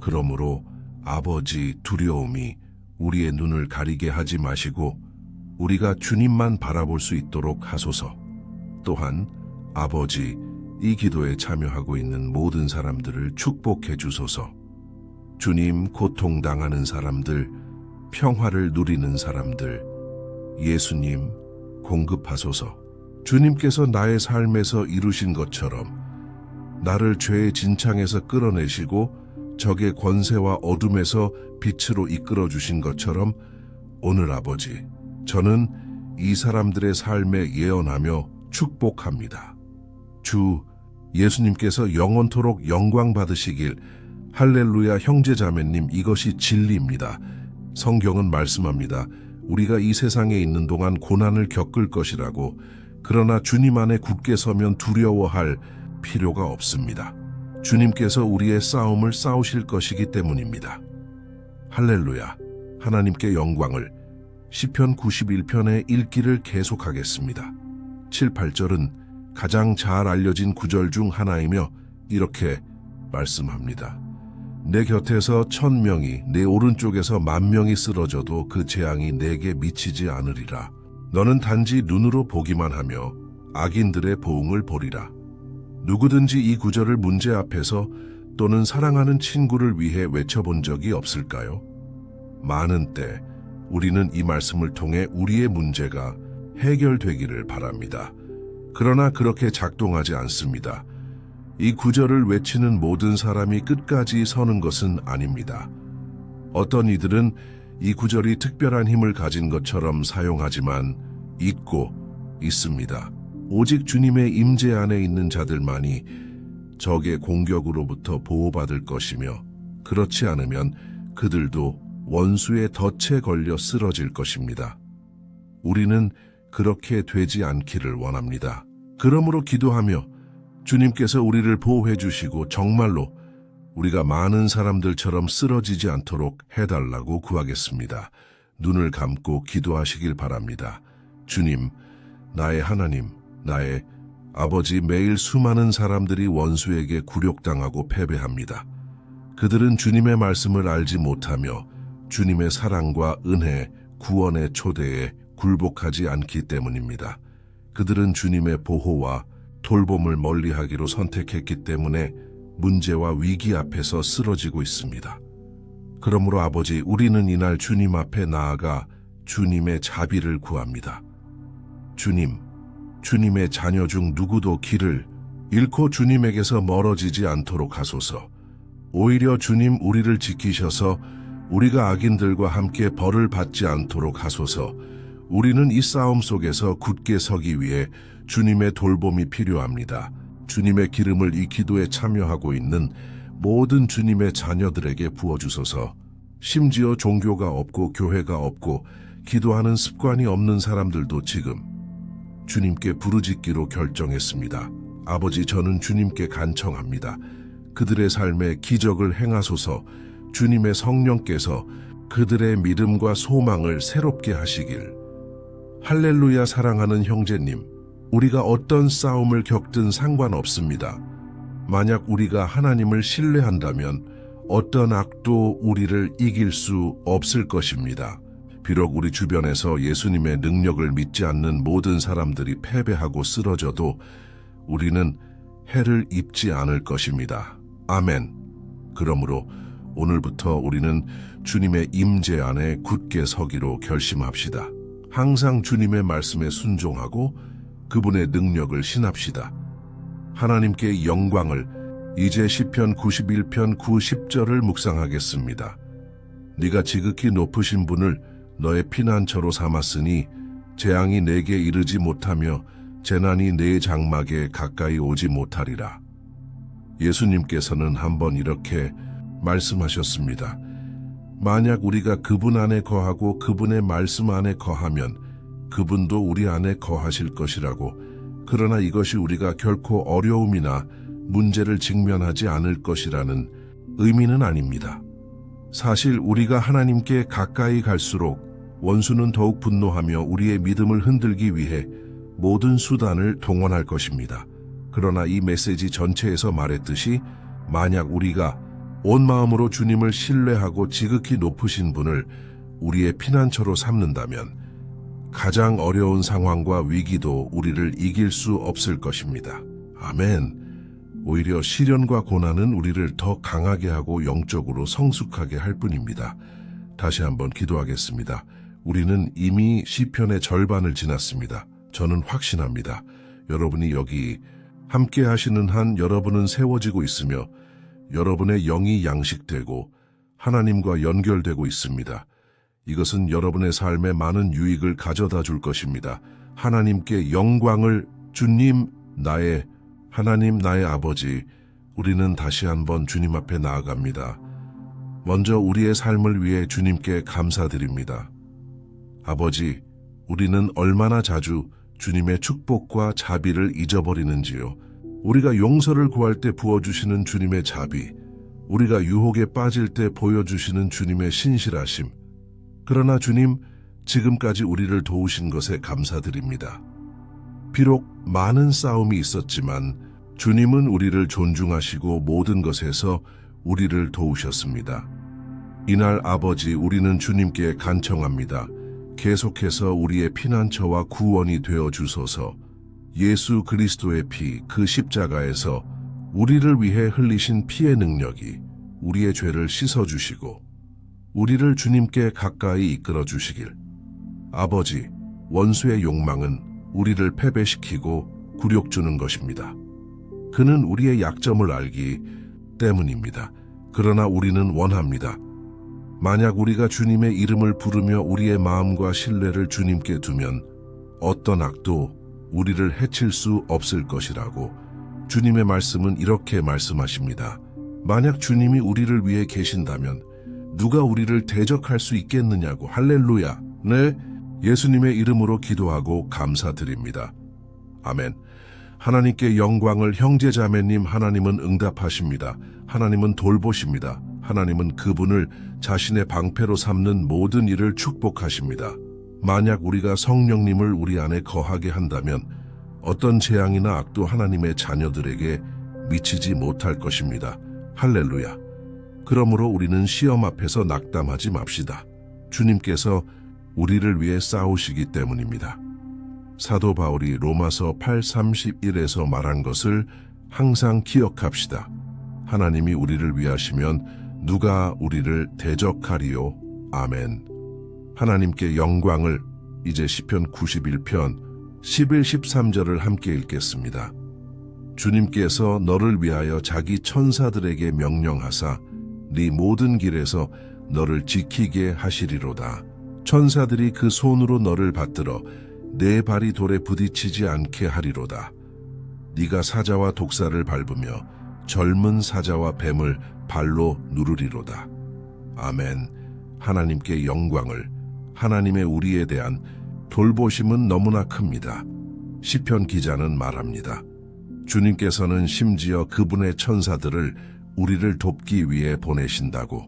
그러므로 아버지, 두려움이 우리의 눈을 가리게 하지 마시고 우리가 주님만 바라볼 수 있도록 하소서. 또한 아버지, 이 기도에 참여하고 있는 모든 사람들을 축복해 주소서. 주님, 고통당하는 사람들, 평화를 누리는 사람들, 예수님, 공급하소서. 주님께서 나의 삶에서 이루신 것처럼 나를 죄의 진창에서 끌어내시고 적의 권세와 어둠에서 빛으로 이끌어 주신 것처럼 오늘 아버지, 저는 이 사람들의 삶에 예언하며 축복합니다. 주 예수님께서 영원토록 영광 받으시길. 할렐루야. 형제자매님, 이것이 진리입니다. 성경은 말씀합니다. 우리가 이 세상에 있는 동안 고난을 겪을 것이라고. 그러나 주님 안에 굳게 서면 두려워할 필요가 없습니다. 주님께서 우리의 싸움을 싸우실 것이기 때문입니다. 할렐루야. 하나님께 영광을. 시편 91편의 읽기를 계속하겠습니다. 7, 8절은 가장 잘 알려진 구절 중 하나이며 이렇게 말씀합니다. 내 곁에서 1000명이 내 오른쪽에서 10,000명이 쓰러져도 그 재앙이 내게 미치지 않으리라. 너는 단지 눈으로 보기만 하며 악인들의 보응을 보리라. 누구든지 이 구절을 문제 앞에서 또는 사랑하는 친구를 위해 외쳐본 적이 없을까요? 많은 때 우리는 이 말씀을 통해 우리의 문제가 해결되기를 바랍니다. 그러나 그렇게 작동하지 않습니다. 이 구절을 외치는 모든 사람이 끝까지 서는 것은 아닙니다. 어떤 이들은 이 구절이 특별한 힘을 가진 것처럼 사용하지만 있고 있습니다. 오직 주님의 임재 안에 있는 자들만이 적의 공격으로부터 보호받을 것이며 그렇지 않으면 그들도 원수의 덫에 걸려 쓰러질 것입니다. 우리는 그렇게 되지 않기를 원합니다. 그러므로 기도하며 주님께서 우리를 보호해 주시고 정말로 우리가 많은 사람들처럼 쓰러지지 않도록 해달라고 구하겠습니다. 눈을 감고 기도하시길 바랍니다. 주님, 나의 하나님, 나의 아버지, 매일 수많은 사람들이 원수에게 굴욕당하고 패배합니다. 그들은 주님의 말씀을 알지 못하며 주님의 사랑과 은혜, 구원의 초대에 굴복하지 않기 때문입니다. 그들은 주님의 보호와 돌봄을 멀리하기로 선택했기 때문에 문제와 위기 앞에서 쓰러지고 있습니다. 그러므로 아버지, 우리는 이날 주님 앞에 나아가 주님의 자비를 구합니다. 주님, 주님의 자녀 중 누구도 길을 잃고 주님에게서 멀어지지 않도록 하소서. 오히려 주님, 우리를 지키셔서 우리가 악인들과 함께 벌을 받지 않도록 하소서. 우리는 이 싸움 속에서 굳게 서기 위해 주님의 돌봄이 필요합니다. 주님의 기름을 이 기도에 참여하고 있는 모든 주님의 자녀들에게 부어주소서. 심지어 종교가 없고 교회가 없고 기도하는 습관이 없는 사람들도 지금 주님께 부르짖기로 결정했습니다. 아버지, 저는 주님께 간청합니다. 그들의 삶에 기적을 행하소서. 주님의 성령께서 그들의 믿음과 소망을 새롭게 하시길. 할렐루야. 사랑하는 형제님, 우리가 어떤 싸움을 겪든 상관없습니다. 만약 우리가 하나님을 신뢰한다면 어떤 악도 우리를 이길 수 없을 것입니다. 비록 우리 주변에서 예수님의 능력을 믿지 않는 모든 사람들이 패배하고 쓰러져도 우리는 해를 입지 않을 것입니다. 아멘. 그러므로 오늘부터 우리는 주님의 임재 안에 굳게 서기로 결심합시다. 항상 주님의 말씀에 순종하고 그분의 능력을 신합시다. 하나님께 영광을. 이제 시편 91편 9, 10절을 묵상하겠습니다. 네가 지극히 높으신 분을 너의 피난처로 삼았으니 재앙이 내게 이르지 못하며 재난이 내 장막에 가까이 오지 못하리라. 예수님께서는 한번 이렇게 말씀하셨습니다. 만약 우리가 그분 안에 거하고 그분의 말씀 안에 거하면 그분도 우리 안에 거하실 것이라고. 그러나 이것이 우리가 결코 어려움이나 문제를 직면하지 않을 것이라는 의미는 아닙니다. 사실 우리가 하나님께 가까이 갈수록 원수는 더욱 분노하며 우리의 믿음을 흔들기 위해 모든 수단을 동원할 것입니다. 그러나 이 메시지 전체에서 말했듯이 만약 우리가 온 마음으로 주님을 신뢰하고 지극히 높으신 분을 우리의 피난처로 삼는다면 가장 어려운 상황과 위기도 우리를 이길 수 없을 것입니다. 아멘. 오히려 시련과 고난은 우리를 더 강하게 하고 영적으로 성숙하게 할 뿐입니다. 다시 한번 기도하겠습니다. 우리는 이미 시편의 절반을 지났습니다. 저는 확신합니다. 여러분이 여기 함께 하시는 한 여러분은 세워지고 있으며 여러분의 영이 양식되고 하나님과 연결되고 있습니다. 이것은 여러분의 삶에 많은 유익을 가져다 줄 것입니다. 하나님께 영광을 주님, 나의 하나님, 나의 아버지, 우리는 다시 한번 주님 앞에 나아갑니다. 먼저 우리의 삶을 위해 주님께 감사드립니다. 아버지, 우리는 얼마나 자주 주님의 축복과 자비를 잊어버리는지요. 우리가 용서를 구할 때 부어주시는 주님의 자비, 우리가 유혹에 빠질 때 보여주시는 주님의 신실하심. 그러나 주님, 지금까지 우리를 도우신 것에 감사드립니다. 비록 많은 싸움이 있었지만 주님은 우리를 존중하시고 모든 것에서 우리를 도우셨습니다. 이날 아버지, 우리는 주님께 간청합니다. 계속해서 우리의 피난처와 구원이 되어 주소서. 예수 그리스도의 피, 그 십자가에서 우리를 위해 흘리신 피의 능력이 우리의 죄를 씻어주시고 우리를 주님께 가까이 이끌어 주시길. 아버지, 원수의 욕망은 우리를 패배시키고 굴욕 주는 것입니다. 그는 우리의 약점을 알기 때문입니다. 그러나 우리는 원합니다. 만약 우리가 주님의 이름을 부르며 우리의 마음과 신뢰를 주님께 두면 어떤 악도 우리를 해칠 수 없을 것이라고 주님의 말씀은 이렇게 말씀하십니다. 만약 주님이 우리를 위해 계신다면 누가 우리를 대적할 수 있겠느냐고. 할렐루야. 네, 예수님의 이름으로 기도하고 감사드립니다. 아멘. 하나님께 영광을. 형제자매님, 하나님은 응답하십니다. 하나님은 돌보십니다. 하나님은 그분을 자신의 방패로 삼는 모든 일을 축복하십니다. 만약 우리가 성령님을 우리 안에 거하게 한다면 어떤 재앙이나 악도 하나님의 자녀들에게 미치지 못할 것입니다. 할렐루야. 그러므로 우리는 시험 앞에서 낙담하지 맙시다. 주님께서 우리를 위해 싸우시기 때문입니다. 사도 바울이 로마서 8:31에서 말한 것을 항상 기억합시다. 하나님이 우리를 위하시면 누가 우리를 대적하리요. 아멘. 하나님께 영광을. 이제 시편 91편 11, 13절을 함께 읽겠습니다. 주님께서 너를 위하여 자기 천사들에게 명령하사 네 모든 길에서 너를 지키게 하시리로다. 천사들이 그 손으로 너를 받들어 내 발이 돌에 부딪히지 않게 하리로다. 네가 사자와 독사를 밟으며 젊은 사자와 뱀을 발로 누르리로다. 아멘. 하나님께 영광을. 하나님의 우리에 대한 돌보심은 너무나 큽니다. 시편 기자는 말합니다. 주님께서는 심지어 그분의 천사들을 우리를 돕기 위해 보내신다고.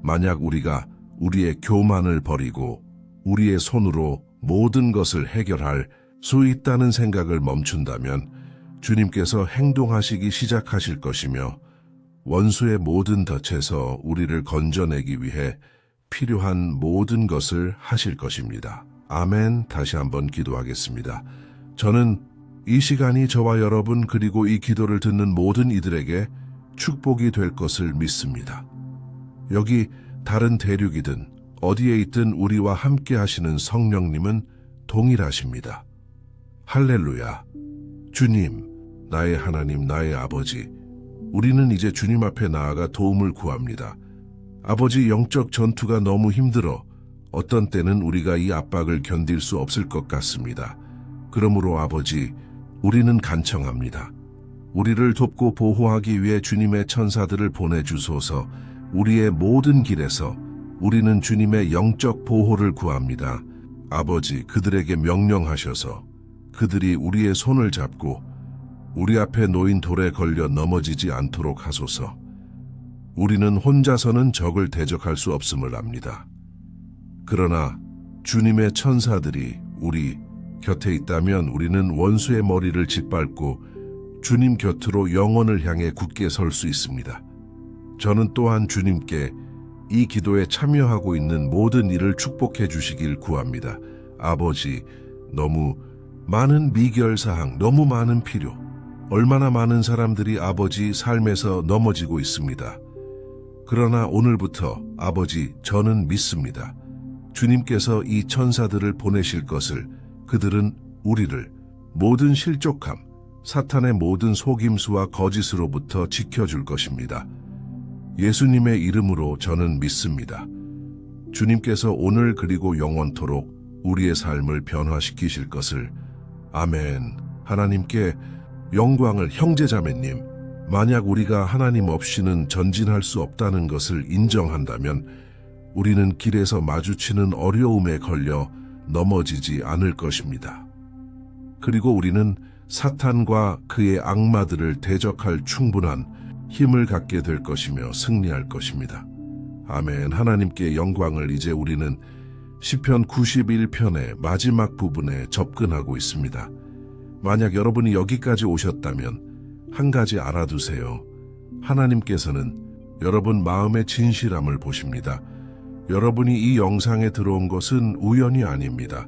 만약 우리가 우리의 교만을 버리고 우리의 손으로 모든 것을 해결할 수 있다는 생각을 멈춘다면 주님께서 행동하시기 시작하실 것이며 원수의 모든 덫에서 우리를 건져내기 위해 필요한 모든 것을 하실 것입니다. 아멘. 다시 한번 기도하겠습니다. 저는 이 시간이 저와 여러분 그리고 이 기도를 듣는 모든 이들에게 축복이 될 것을 믿습니다. 여기 다른 대륙이든 어디에 있든 우리와 함께 하시는 성령님은 동일하십니다. 할렐루야. 주님, 나의 하나님, 나의 아버지, 우리는 이제 주님 앞에 나아가 도움을 구합니다. 아버지, 영적 전투가 너무 힘들어 어떤 때는 우리가 이 압박을 견딜 수 없을 것 같습니다. 그러므로 아버지, 우리는 간청합니다. 우리를 돕고 보호하기 위해 주님의 천사들을 보내주소서. 우리의 모든 길에서 우리는 주님의 영적 보호를 구합니다. 아버지, 그들에게 명령하셔서 그들이 우리의 손을 잡고 우리 앞에 놓인 돌에 걸려 넘어지지 않도록 하소서. 우리는 혼자서는 적을 대적할 수 없음을 압니다. 그러나 주님의 천사들이 우리 곁에 있다면 우리는 원수의 머리를 짓밟고 주님 곁으로 영원을 향해 굳게 설 수 있습니다. 저는 또한 주님께 이 기도에 참여하고 있는 모든 일을 축복해 주시길 구합니다. 아버지, 너무 많은 미결사항, 너무 많은 필요, 얼마나 많은 사람들이 아버지 삶에서 넘어지고 있습니다. 그러나 오늘부터 아버지, 저는 믿습니다. 주님께서 이 천사들을 보내실 것을, 그들은 우리를 모든 실족함, 사탄의 모든 속임수와 거짓으로부터 지켜줄 것입니다. 예수님의 이름으로 저는 믿습니다. 주님께서 오늘 그리고 영원토록 우리의 삶을 변화시키실 것을. 아멘. 하나님께 영광을. 형제자매님, 만약 우리가 하나님 없이는 전진할 수 없다는 것을 인정한다면 우리는 길에서 마주치는 어려움에 걸려 넘어지지 않을 것입니다. 그리고 우리는 사탄과 그의 악마들을 대적할 충분한 힘을 갖게 될 것이며 승리할 것입니다. 아멘. 하나님께 영광을. 이제 우리는 시편 91편의 마지막 부분에 접근하고 있습니다. 만약 여러분이 여기까지 오셨다면 한 가지 알아두세요. 하나님께서는 여러분 마음의 진실함을 보십니다. 여러분이 이 영상에 들어온 것은 우연이 아닙니다.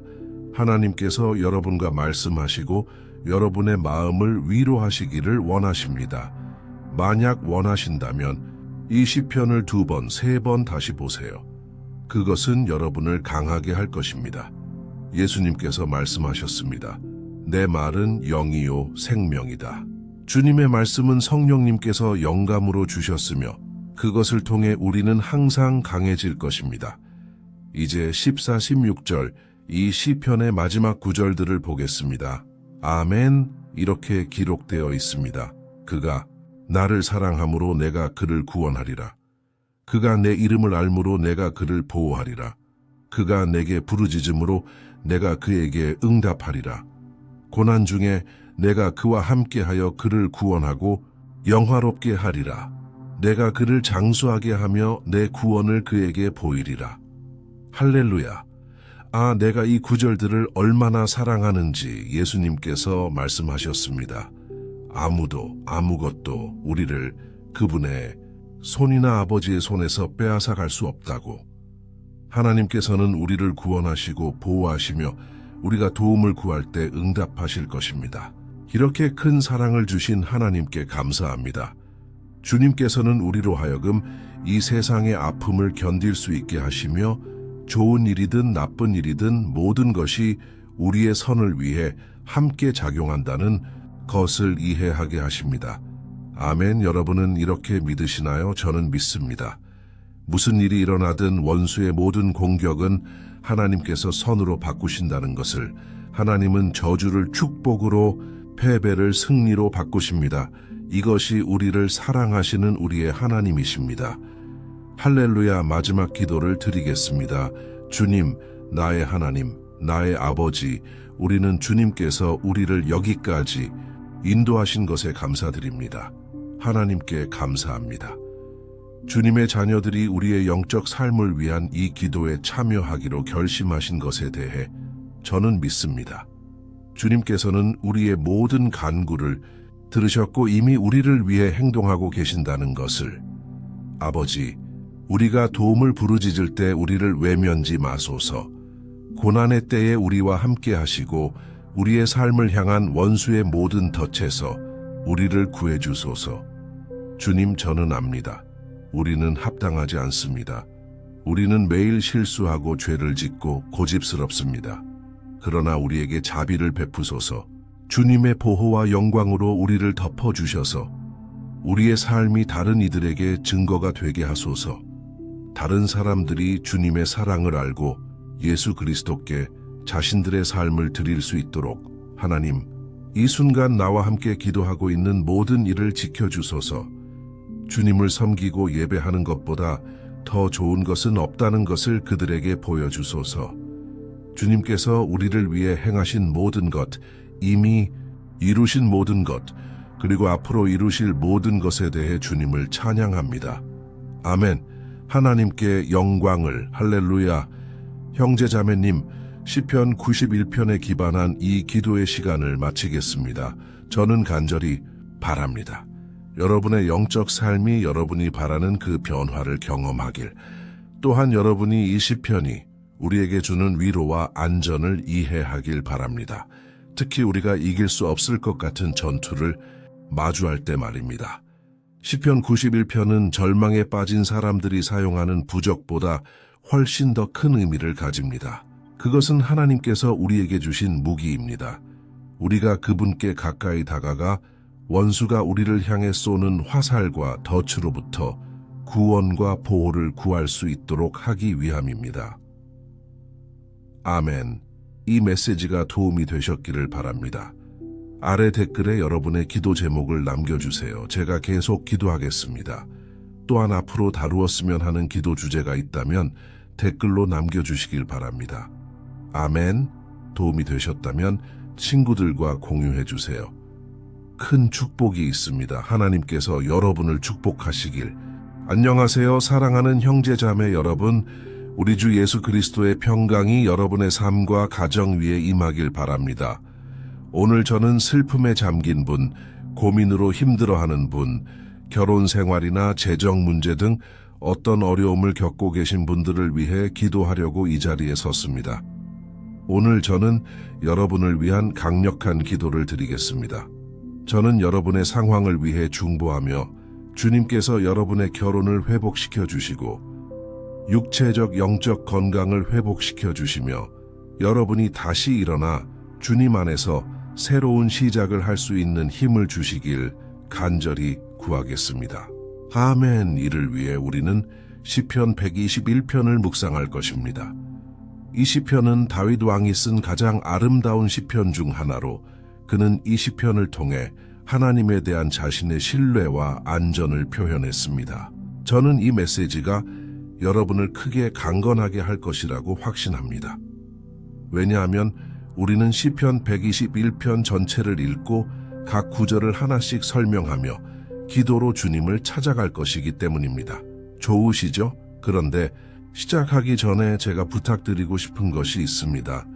하나님께서 여러분과 말씀하시고 여러분의 마음을 위로하시기를 원하십니다. 만약 원하신다면 이 시편을 2번, 3번 다시 보세요. 그것은 여러분을 강하게 할 것입니다. 예수님께서 말씀하셨습니다. 내 말은 영이요 생명이다. 주님의 말씀은 성령님께서 영감으로 주셨으며 그것을 통해 우리는 항상 강해질 것입니다. 이제 14, 16절 이 시편의 마지막 구절들을 보겠습니다. 아멘. 이렇게 기록되어 있습니다. 그가 나를 사랑함으로 내가 그를 구원하리라. 그가 내 이름을 알므로 내가 그를 보호하리라. 그가 내게 부르짖음으로 내가 그에게 응답하리라. 고난 중에 내가 그와 함께하여 그를 구원하고 영화롭게 하리라. 내가 그를 장수하게 하며 내 구원을 그에게 보이리라. 할렐루야. 아, 내가 이 구절들을 얼마나 사랑하는지 예수님께서 말씀하셨습니다. 아무도 아무것도 우리를 그분의 손이나 아버지의 손에서 빼앗아 갈 수 없다고. 하나님께서는 우리를 구원하시고 보호하시며 우리가 도움을 구할 때 응답하실 것입니다. 이렇게 큰 사랑을 주신 하나님께 감사합니다. 주님께서는 우리로 하여금 이 세상의 아픔을 견딜 수 있게 하시며 좋은 일이든 나쁜 일이든 모든 것이 우리의 선을 위해 함께 작용한다는 것을 이해하게 하십니다. 아멘. 여러분은 이렇게 믿으시나요? 저는 믿습니다. 무슨 일이 일어나든 원수의 모든 공격은 하나님께서 선으로 바꾸신다는 것을, 하나님은 저주를 축복으로, 패배를 승리로 바꾸십니다. 이것이 우리를 사랑하시는 우리의 하나님이십니다. 할렐루야. 마지막 기도를 드리겠습니다. 주님, 나의 하나님, 나의 아버지, 우리는 주님께서 우리를 여기까지 인도하신 것에 감사드립니다. 하나님께 감사합니다. 주님의 자녀들이 우리의 영적 삶을 위한 이 기도에 참여하기로 결심하신 것에 대해 저는 믿습니다. 주님께서는 우리의 모든 간구를 들으셨고 이미 우리를 위해 행동하고 계신다는 것을. 아버지, 우리가 도움을 부르짖을 때 우리를 외면지 마소서. 고난의 때에 우리와 함께 하시고 우리의 삶을 향한 원수의 모든 덫에서 우리를 구해주소서. 주님, 저는 압니다. 우리는 합당하지 않습니다. 우리는 매일 실수하고 죄를 짓고 고집스럽습니다. 그러나 우리에게 자비를 베푸소서. 주님의 보호와 영광으로 우리를 덮어주셔서 우리의 삶이 다른 이들에게 증거가 되게 하소서. 다른 사람들이 주님의 사랑을 알고 예수 그리스도께 자신들의 삶을 드릴 수 있도록 하나님, 이 순간 나와 함께 기도하고 있는 모든 일을 지켜주소서. 주님을 섬기고 예배하는 것보다 더 좋은 것은 없다는 것을 그들에게 보여주소서. 주님께서 우리를 위해 행하신 모든 것, 이미 이루신 모든 것, 그리고 앞으로 이루실 모든 것에 대해 주님을 찬양합니다. 아멘. 하나님께 영광을. 할렐루야. 형제자매님, 시편 91편에 기반한 이 기도의 시간을 마치겠습니다. 저는 간절히 바랍니다. 여러분의 영적 삶이 여러분이 바라는 그 변화를 경험하길, 또한 여러분이 이 시편이 우리에게 주는 위로와 안전을 이해하길 바랍니다. 특히 우리가 이길 수 없을 것 같은 전투를 마주할 때 말입니다. 시편 91편은 절망에 빠진 사람들이 사용하는 부적보다 훨씬 더 큰 의미를 가집니다. 그것은 하나님께서 우리에게 주신 무기입니다. 우리가 그분께 가까이 다가가 원수가 우리를 향해 쏘는 화살과 덫으로부터 구원과 보호를 구할 수 있도록 하기 위함입니다. 아멘. 이 메시지가 도움이 되셨기를 바랍니다. 아래 댓글에 여러분의 기도 제목을 남겨주세요. 제가 계속 기도하겠습니다. 또한 앞으로 다루었으면 하는 기도 주제가 있다면 댓글로 남겨주시길 바랍니다. 아멘. 도움이 되셨다면 친구들과 공유해 주세요. 큰 축복이 있습니다. 하나님께서 여러분을 축복하시길. 안녕하세요. 사랑하는 형제자매 여러분. 우리 주 예수 그리스도의 평강이 여러분의 삶과 가정 위에 임하길 바랍니다. 오늘 저는 슬픔에 잠긴 분, 고민으로 힘들어하는 분, 결혼 생활이나 재정 문제 등 어떤 어려움을 겪고 계신 분들을 위해 기도하려고 이 자리에 섰습니다. 오늘 저는 여러분을 위한 강력한 기도를 드리겠습니다. 저는 여러분의 상황을 위해 중보하며 주님께서 여러분의 결혼을 회복시켜 주시고 육체적 영적 건강을 회복시켜 주시며 여러분이 다시 일어나 주님 안에서 새로운 시작을 할 수 있는 힘을 주시길 간절히 구하겠습니다. 아멘. 이를 위해 우리는 시편 121편을 묵상할 것입니다. 이 시편은 다윗 왕이 쓴 가장 아름다운 시편 중 하나로 그는 이 시편을 통해 하나님에 대한 자신의 신뢰와 안전을 표현했습니다. 저는 이 메시지가 여러분을 크게 강건하게 할 것이라고 확신합니다. 왜냐하면 우리는 시편 121편 전체를 읽고 각 구절을 하나씩 설명하며 기도로 주님을 찾아갈 것이기 때문입니다. 좋으시죠? 그런데 시작하기 전에 제가 부탁드리고 싶은 것이 있습니다.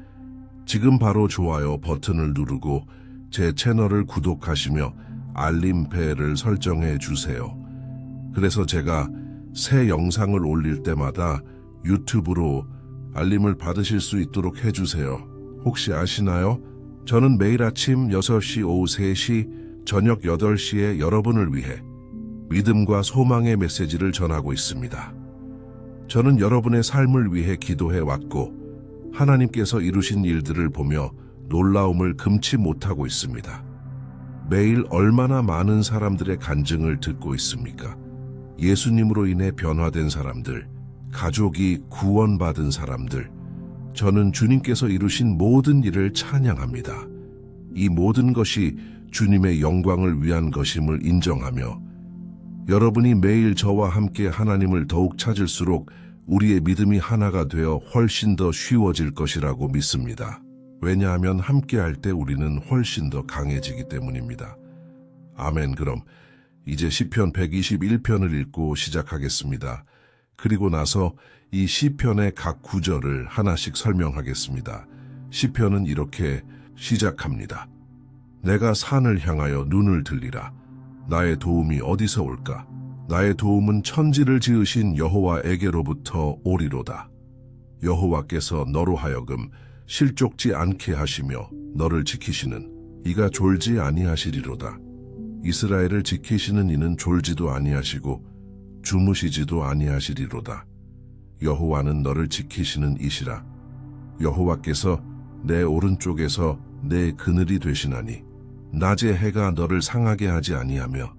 지금 바로 좋아요 버튼을 누르고 제 채널을 구독하시며 알림벨을 설정해 주세요. 그래서 제가 새 영상을 올릴 때마다 유튜브로 알림을 받으실 수 있도록 해주세요. 혹시 아시나요? 저는 매일 아침 6시, 오후 3시, 저녁 8시에 여러분을 위해 믿음과 소망의 메시지를 전하고 있습니다. 저는 여러분의 삶을 위해 기도해 왔고 하나님께서 이루신 일들을 보며 놀라움을 금치 못하고 있습니다. 매일 얼마나 많은 사람들의 간증을 듣고 있습니까? 예수님으로 인해 변화된 사람들, 가족이 구원받은 사람들, 저는 주님께서 이루신 모든 일을 찬양합니다. 이 모든 것이 주님의 영광을 위한 것임을 인정하며 여러분이 매일 저와 함께 하나님을 더욱 찾을수록 우리의 믿음이 하나가 되어 훨씬 더 쉬워질 것이라고 믿습니다. 왜냐하면 함께할 때 우리는 훨씬 더 강해지기 때문입니다. 아멘. 그럼 이제 시편 121편을 읽고 시작하겠습니다. 그리고 나서 이 시편의 각 구절을 하나씩 설명하겠습니다. 시편은 이렇게 시작합니다. 내가 산을 향하여 눈을 들리라. 나의 도움이 어디서 올까? 나의 도움은 천지를 지으신 여호와에게로부터 오리로다. 여호와께서 너로 하여금 실족지 않게 하시며 너를 지키시는 이가 졸지 아니하시리로다. 이스라엘을 지키시는 이는 졸지도 아니하시고 주무시지도 아니하시리로다. 여호와는 너를 지키시는 이시라. 여호와께서 내 오른쪽에서 내 그늘이 되시나니 낮의 해가 너를 상하게 하지 아니하며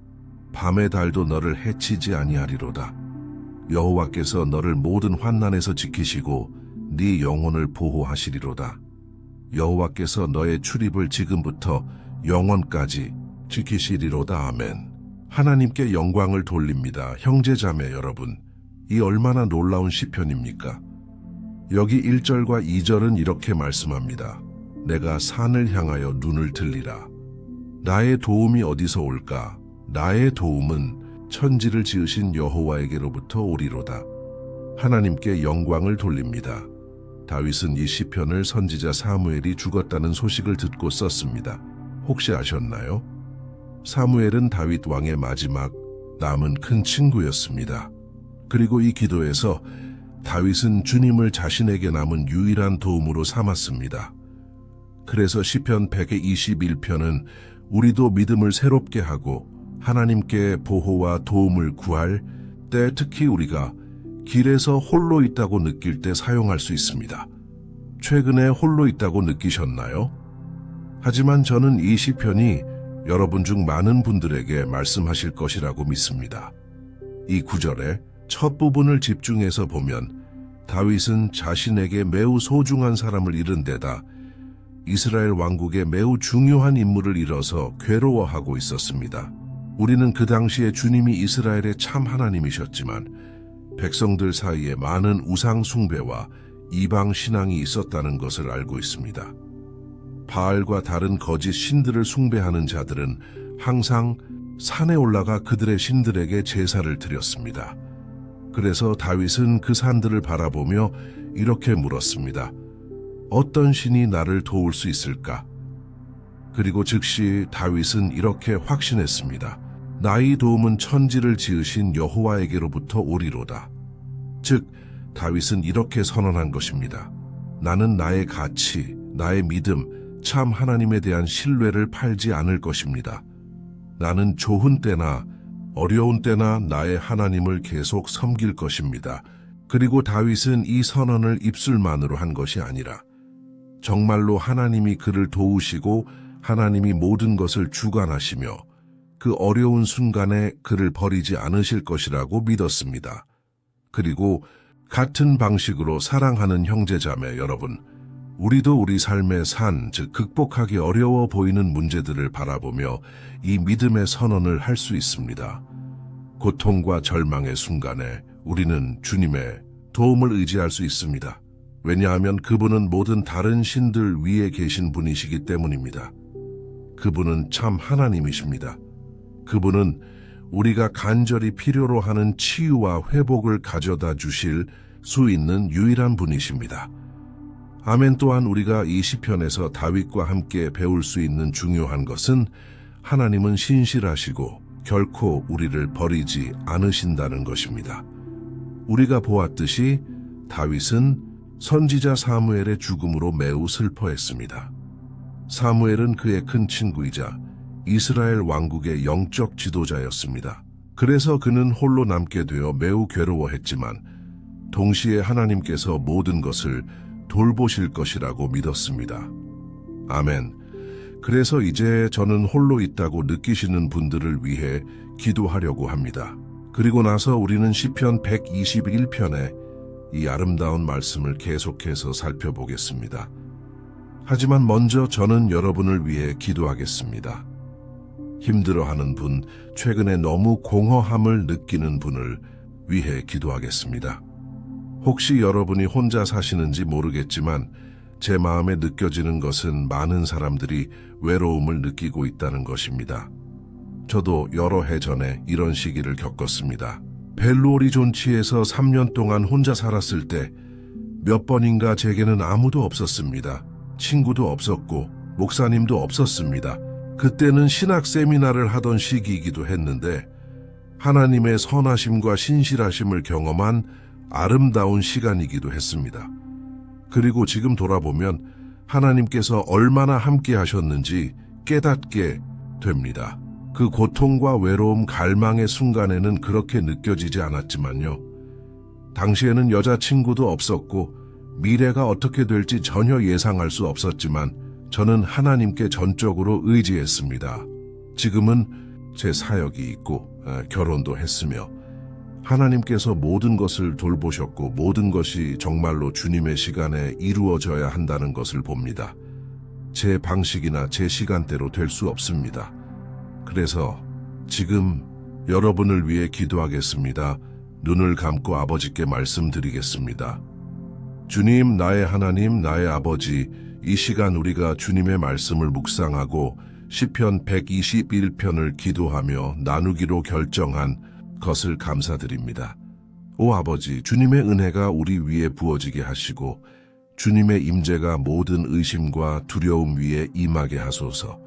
밤의 달도 너를 해치지 아니하리로다. 여호와께서 너를 모든 환난에서 지키시고 네 영혼을 보호하시리로다. 여호와께서 너의 출입을 지금부터 영원까지 지키시리로다. 아멘. 하나님께 영광을 돌립니다. 형제자매 여러분, 이 얼마나 놀라운 시편입니까? 여기 1절과 2절은 이렇게 말씀합니다. 내가 산을 향하여 눈을 들리라. 나의 도움이 어디서 올까? 나의 도움은 천지를 지으신 여호와에게로부터 오리로다. 하나님께 영광을 돌립니다. 다윗은 이 시편을 선지자 사무엘이 죽었다는 소식을 듣고 썼습니다. 혹시 아셨나요? 사무엘은 다윗 왕의 마지막 남은 큰 친구였습니다. 그리고 이 기도에서 다윗은 주님을 자신에게 남은 유일한 도움으로 삼았습니다. 그래서 시편 121편은 우리도 믿음을 새롭게 하고 하나님께 보호와 도움을 구할 때, 특히 우리가 길에서 홀로 있다고 느낄 때 사용할 수 있습니다. 최근에 홀로 있다고 느끼셨나요? 하지만 저는 이 시편이 여러분 중 많은 분들에게 말씀하실 것이라고 믿습니다. 이 구절의 첫 부분을 집중해서 보면 다윗은 자신에게 매우 소중한 사람을 잃은 데다 이스라엘 왕국의 매우 중요한 인물을 잃어서 괴로워하고 있었습니다. 우리는 그 당시에 주님이 이스라엘의 참 하나님이셨지만 백성들 사이에 많은 우상 숭배와 이방 신앙이 있었다는 것을 알고 있습니다. 바알과 다른 거짓 신들을 숭배하는 자들은 항상 산에 올라가 그들의 신들에게 제사를 드렸습니다. 그래서 다윗은 그 산들을 바라보며 이렇게 물었습니다. 어떤 신이 나를 도울 수 있을까? 그리고 즉시 다윗은 이렇게 확신했습니다. 나의 도움은 천지를 지으신 여호와에게로부터 오리로다. 즉, 다윗은 이렇게 선언한 것입니다. 나는 나의 가치, 나의 믿음, 참 하나님에 대한 신뢰를 팔지 않을 것입니다. 나는 좋은 때나 어려운 때나 나의 하나님을 계속 섬길 것입니다. 그리고 다윗은 이 선언을 입술만으로 한 것이 아니라 정말로 하나님이 그를 도우시고 하나님이 모든 것을 주관하시며 그 어려운 순간에 그를 버리지 않으실 것이라고 믿었습니다. 그리고 같은 방식으로 사랑하는 형제자매 여러분, 우리도 우리 삶의 산, 즉 극복하기 어려워 보이는 문제들을 바라보며 이 믿음의 선언을 할 수 있습니다. 고통과 절망의 순간에 우리는 주님의 도움을 의지할 수 있습니다. 왜냐하면 그분은 모든 다른 신들 위에 계신 분이시기 때문입니다. 그분은 참 하나님이십니다. 그분은 우리가 간절히 필요로 하는 치유와 회복을 가져다 주실 수 있는 유일한 분이십니다. 아멘. 또한 우리가 이 시편에서 다윗과 함께 배울 수 있는 중요한 것은 하나님은 신실하시고 결코 우리를 버리지 않으신다는 것입니다. 우리가 보았듯이 다윗은 선지자 사무엘의 죽음으로 매우 슬퍼했습니다. 사무엘은 그의 큰 친구이자 이스라엘 왕국의 영적 지도자였습니다. 그래서 그는 홀로 남게 되어 매우 괴로워했지만 동시에 하나님께서 모든 것을 돌보실 것이라고 믿었습니다. 아멘. 그래서 이제 저는 홀로 있다고 느끼시는 분들을 위해 기도하려고 합니다. 그리고 나서 우리는 시편 121편의 이 아름다운 말씀을 계속해서 살펴보겠습니다. 하지만 먼저 저는 여러분을 위해 기도하겠습니다. 힘들어하는 분, 최근에 너무 공허함을 느끼는 분을 위해 기도하겠습니다. 혹시 여러분이 혼자 사시는지 모르겠지만 제 마음에 느껴지는 것은 많은 사람들이 외로움을 느끼고 있다는 것입니다. 저도 여러 해 전에 이런 시기를 겪었습니다. 벨루 오리존치에서 3년 동안 혼자 살았을 때 몇 번인가 제게는 아무도 없었습니다. 친구도 없었고 목사님도 없었습니다. 그때는 신학 세미나를 하던 시기이기도 했는데 하나님의 선하심과 신실하심을 경험한 아름다운 시간이기도 했습니다. 그리고 지금 돌아보면 하나님께서 얼마나 함께 하셨는지 깨닫게 됩니다. 그 고통과 외로움, 갈망의 순간에는 그렇게 느껴지지 않았지만요. 당시에는 여자친구도 없었고 미래가 어떻게 될지 전혀 예상할 수 없었지만 저는 하나님께 전적으로 의지했습니다. 지금은 제 사역이 있고 결혼도 했으며 하나님께서 모든 것을 돌보셨고 모든 것이 정말로 주님의 시간에 이루어져야 한다는 것을 봅니다. 제 방식이나 제 시간대로 될 수 없습니다. 그래서 지금 여러분을 위해 기도하겠습니다. 눈을 감고 아버지께 말씀드리겠습니다. 주님, 나의 하나님, 나의 아버지, 이 시간 우리가 주님의 말씀을 묵상하고 시편 121편을 기도하며 나누기로 결정한 것을 감사드립니다. 오 아버지, 주님의 은혜가 우리 위에 부어지게 하시고 주님의 임재가 모든 의심과 두려움 위에 임하게 하소서.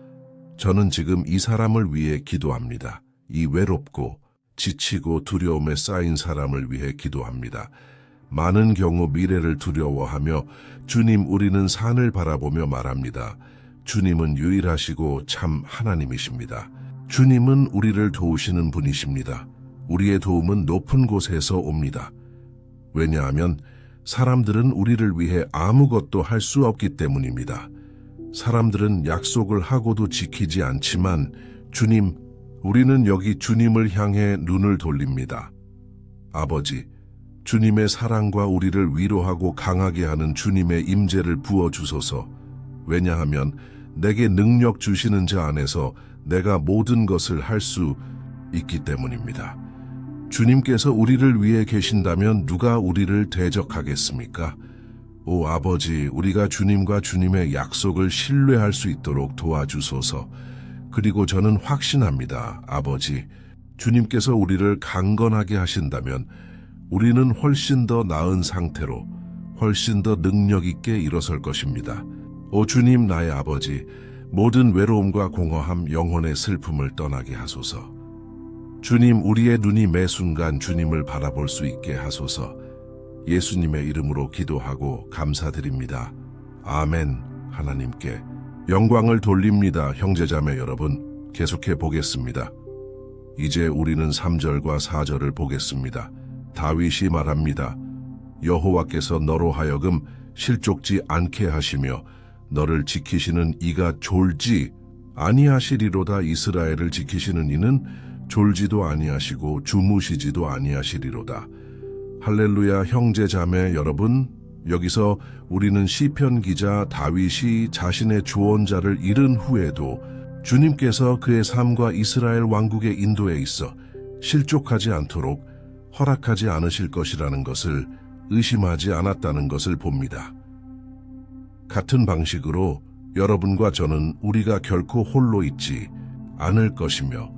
저는 지금 이 사람을 위해 기도합니다. 이 외롭고 지치고 두려움에 쌓인 사람을 위해 기도합니다. 많은 경우 미래를 두려워하며 주님, 우리는 산을 바라보며 말합니다. 주님은 유일하시고 참 하나님이십니다. 주님은 우리를 도우시는 분이십니다. 우리의 도움은 높은 곳에서 옵니다. 왜냐하면 사람들은 우리를 위해 아무것도 할 수 없기 때문입니다. 사람들은 약속을 하고도 지키지 않지만 주님, 우리는 여기 주님을 향해 눈을 돌립니다. 아버지, 주님의 사랑과 우리를 위로하고 강하게 하는 주님의 임재를 부어주소서. 왜냐하면 내게 능력 주시는 자 안에서 내가 모든 것을 할 수 있기 때문입니다. 주님께서 우리를 위해 계신다면 누가 우리를 대적하겠습니까? 오 아버지, 우리가 주님과 주님의 약속을 신뢰할 수 있도록 도와주소서. 그리고 저는 확신합니다. 아버지, 주님께서 우리를 강건하게 하신다면 우리는 훨씬 더 나은 상태로 훨씬 더 능력 있게 일어설 것입니다. 오 주님, 나의 아버지, 모든 외로움과 공허함, 영혼의 슬픔을 떠나게 하소서. 주님, 우리의 눈이 매 순간 주님을 바라볼 수 있게 하소서. 예수님의 이름으로 기도하고 감사드립니다. 아멘. 하나님께 영광을 돌립니다. 형제자매 여러분, 계속해 보겠습니다. 이제 우리는 3절과 4절을 보겠습니다. 다윗이 말합니다. 여호와께서 너로 하여금 실족지 않게 하시며 너를 지키시는 이가 졸지 아니하시리로다. 이스라엘을 지키시는 이는 졸지도 아니하시고 주무시지도 아니하시리로다. 할렐루야. 형제 자매 여러분, 여기서 우리는 시편 기자 다윗이 자신의 주원자를 잃은 후에도 주님께서 그의 삶과 이스라엘 왕국의 인도에 있어 실족하지 않도록 허락하지 않으실 것이라는 것을 의심하지 않았다는 것을 봅니다. 같은 방식으로 여러분과 저는 우리가 결코 홀로 있지 않을 것이며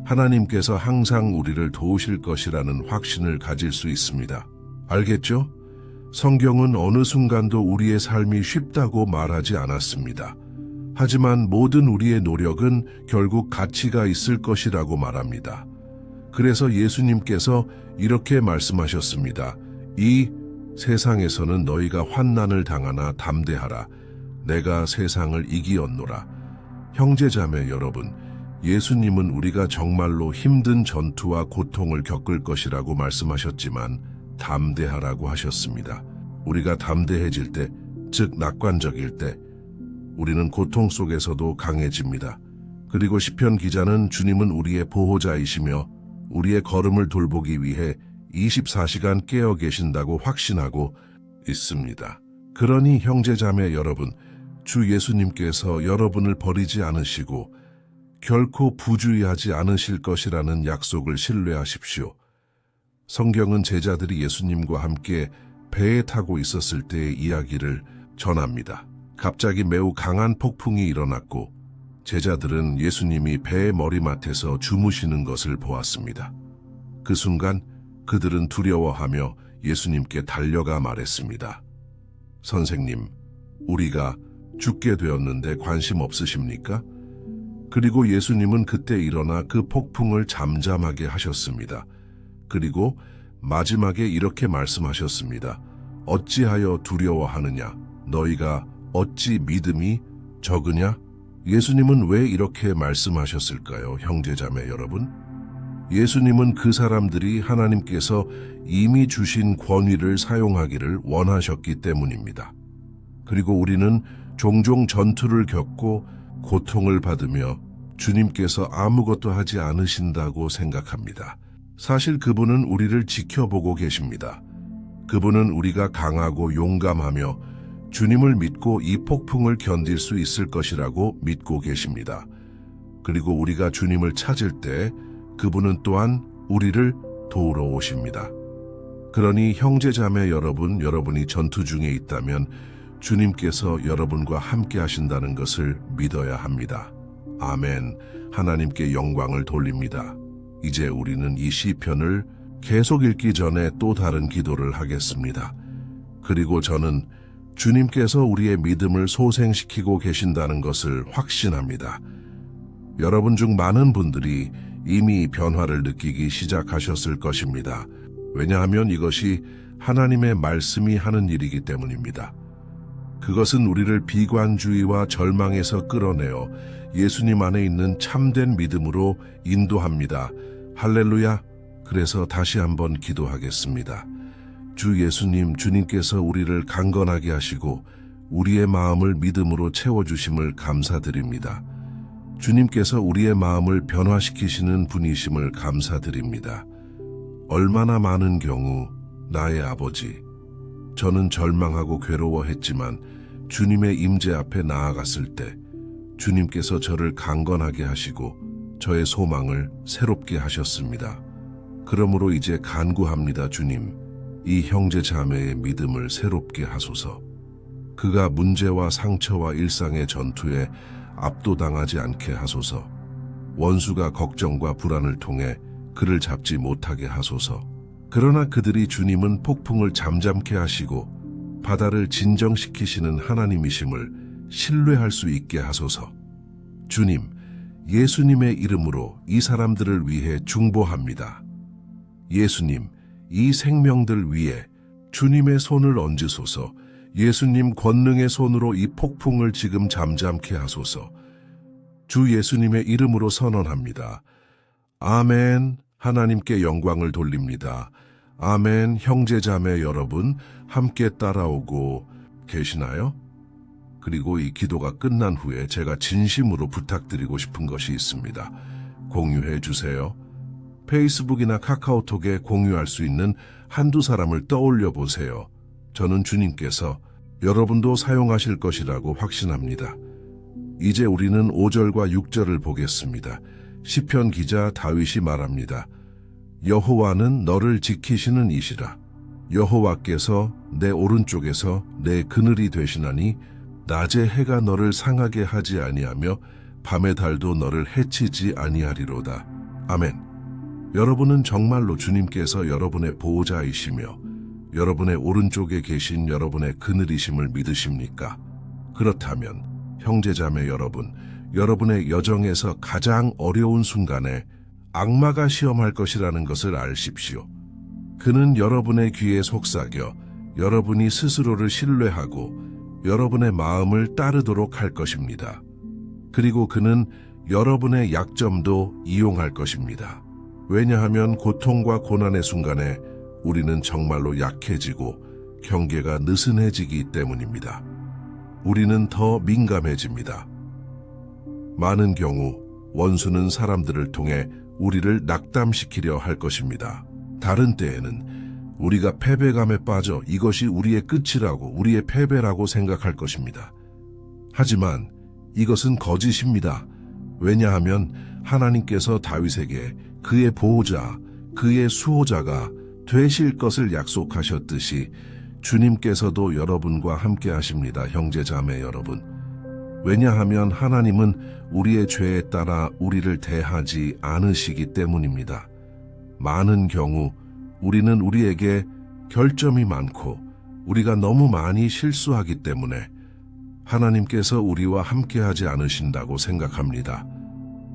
하나님께서 항상 우리를 도우실 것이라는 확신을 가질 수 있습니다. 알겠죠? 성경은 어느 순간도 우리의 삶이 쉽다고 말하지 않았습니다. 하지만 모든 우리의 노력은 결국 가치가 있을 것이라고 말합니다. 그래서 예수님께서 이렇게 말씀하셨습니다. 이 세상에서는 너희가 환난을 당하나 담대하라. 내가 세상을 이기었노라. 형제자매 여러분, 예수님은 우리가 정말로 힘든 전투와 고통을 겪을 것이라고 말씀하셨지만 담대하라고 하셨습니다. 우리가 담대해질 때, 즉 낙관적일 때, 우리는 고통 속에서도 강해집니다. 그리고 시편 기자는 주님은 우리의 보호자이시며 우리의 걸음을 돌보기 위해 24시간 깨어 계신다고 확신하고 있습니다. 그러니 형제자매 여러분, 주 예수님께서 여러분을 버리지 않으시고 결코 부주의하지 않으실 것이라는 약속을 신뢰하십시오. 성경은 제자들이 예수님과 함께 배에 타고 있었을 때의 이야기를 전합니다. 갑자기 매우 강한 폭풍이 일어났고 제자들은 예수님이 배의 머리맡에서 주무시는 것을 보았습니다. 그 순간 그들은 두려워하며 예수님께 달려가 말했습니다. 선생님, 우리가 죽게 되었는데 관심 없으십니까? 그리고 예수님은 그때 일어나 그 폭풍을 잠잠하게 하셨습니다. 그리고 마지막에 이렇게 말씀하셨습니다. 어찌하여 두려워하느냐? 너희가 어찌 믿음이 적으냐? 예수님은 왜 이렇게 말씀하셨을까요, 형제자매 여러분? 예수님은 그 사람들이 하나님께서 이미 주신 권위를 사용하기를 원하셨기 때문입니다. 그리고 우리는 종종 전투를 겪고 고통을 받으며 주님께서 아무것도 하지 않으신다고 생각합니다. 사실 그분은 우리를 지켜보고 계십니다. 그분은 우리가 강하고 용감하며 주님을 믿고 이 폭풍을 견딜 수 있을 것이라고 믿고 계십니다. 그리고 우리가 주님을 찾을 때 그분은 또한 우리를 도우러 오십니다. 그러니 형제자매 여러분, 여러분이 전투 중에 있다면 주님께서 여러분과 함께 하신다는 것을 믿어야 합니다. 아멘. 하나님께 영광을 돌립니다. 이제 우리는 이 시편을 계속 읽기 전에 또 다른 기도를 하겠습니다. 그리고 저는 주님께서 우리의 믿음을 소생시키고 계신다는 것을 확신합니다. 여러분 중 많은 분들이 이미 변화를 느끼기 시작하셨을 것입니다. 왜냐하면 이것이 하나님의 말씀이 하는 일이기 때문입니다. 그것은 우리를 비관주의와 절망에서 끌어내어 예수님 안에 있는 참된 믿음으로 인도합니다. 할렐루야! 그래서 다시 한번 기도하겠습니다. 주 예수님, 주님께서 우리를 강건하게 하시고 우리의 마음을 믿음으로 채워주심을 감사드립니다. 주님께서 우리의 마음을 변화시키시는 분이심을 감사드립니다. 얼마나 많은 경우 나의 아버지, 저는 절망하고 괴로워했지만 주님의 임재 앞에 나아갔을 때 주님께서 저를 강건하게 하시고 저의 소망을 새롭게 하셨습니다. 그러므로 이제 간구합니다. 주님, 이 형제 자매의 믿음을 새롭게 하소서. 그가 문제와 상처와 일상의 전투에 압도당하지 않게 하소서. 원수가 걱정과 불안을 통해 그를 잡지 못하게 하소서. 그러나 그들이 주님은 폭풍을 잠잠케 하시고 바다를 진정시키시는 하나님이심을 신뢰할 수 있게 하소서. 주님, 예수님의 이름으로 이 사람들을 위해 중보합니다. 예수님, 이 생명들 위에 주님의 손을 얹으소서. 예수님 권능의 손으로 이 폭풍을 지금 잠잠케 하소서. 주 예수님의 이름으로 선언합니다. 아멘. 하나님께 영광을 돌립니다. 아멘. 형제자매 여러분, 함께 따라오고 계시나요? 그리고 이 기도가 끝난 후에 제가 진심으로 부탁드리고 싶은 것이 있습니다. 공유해 주세요. 페이스북이나 카카오톡에 공유할 수 있는 한두 사람을 떠올려 보세요. 저는 주님께서 여러분도 사용하실 것이라고 확신합니다. 이제 우리는 5절과 6절을 보겠습니다. 시편 기자 다윗이 말합니다. 여호와는 너를 지키시는 이시라. 여호와께서 내 오른쪽에서 내 그늘이 되시나니 낮에 해가 너를 상하게 하지 아니하며 밤의 달도 너를 해치지 아니하리로다. 아멘. 여러분은 정말로 주님께서 여러분의 보호자이시며 여러분의 오른쪽에 계신 여러분의 그늘이심을 믿으십니까? 그렇다면 형제자매 여러분, 여러분의 여정에서 가장 어려운 순간에 악마가 시험할 것이라는 것을 아십시오. 그는 여러분의 귀에 속삭여 여러분이 스스로를 신뢰하고 여러분의 마음을 따르도록 할 것입니다. 그리고 그는 여러분의 약점도 이용할 것입니다. 왜냐하면 고통과 고난의 순간에 우리는 정말로 약해지고 경계가 느슨해지기 때문입니다. 우리는 더 민감해집니다. 많은 경우 원수는 사람들을 통해 우리를 낙담시키려 할 것입니다. 다른 때에는 우리가 패배감에 빠져 이것이 우리의 끝이라고, 우리의 패배라고 생각할 것입니다. 하지만 이것은 거짓입니다. 왜냐하면 하나님께서 다윗에게 그의 보호자, 그의 수호자가 되실 것을 약속하셨듯이 주님께서도 여러분과 함께 하십니다. 형제자매 여러분. 왜냐하면 하나님은 우리의 죄에 따라 우리를 대하지 않으시기 때문입니다. 많은 경우 우리는 우리에게 결점이 많고 우리가 너무 많이 실수하기 때문에 하나님께서 우리와 함께하지 않으신다고 생각합니다.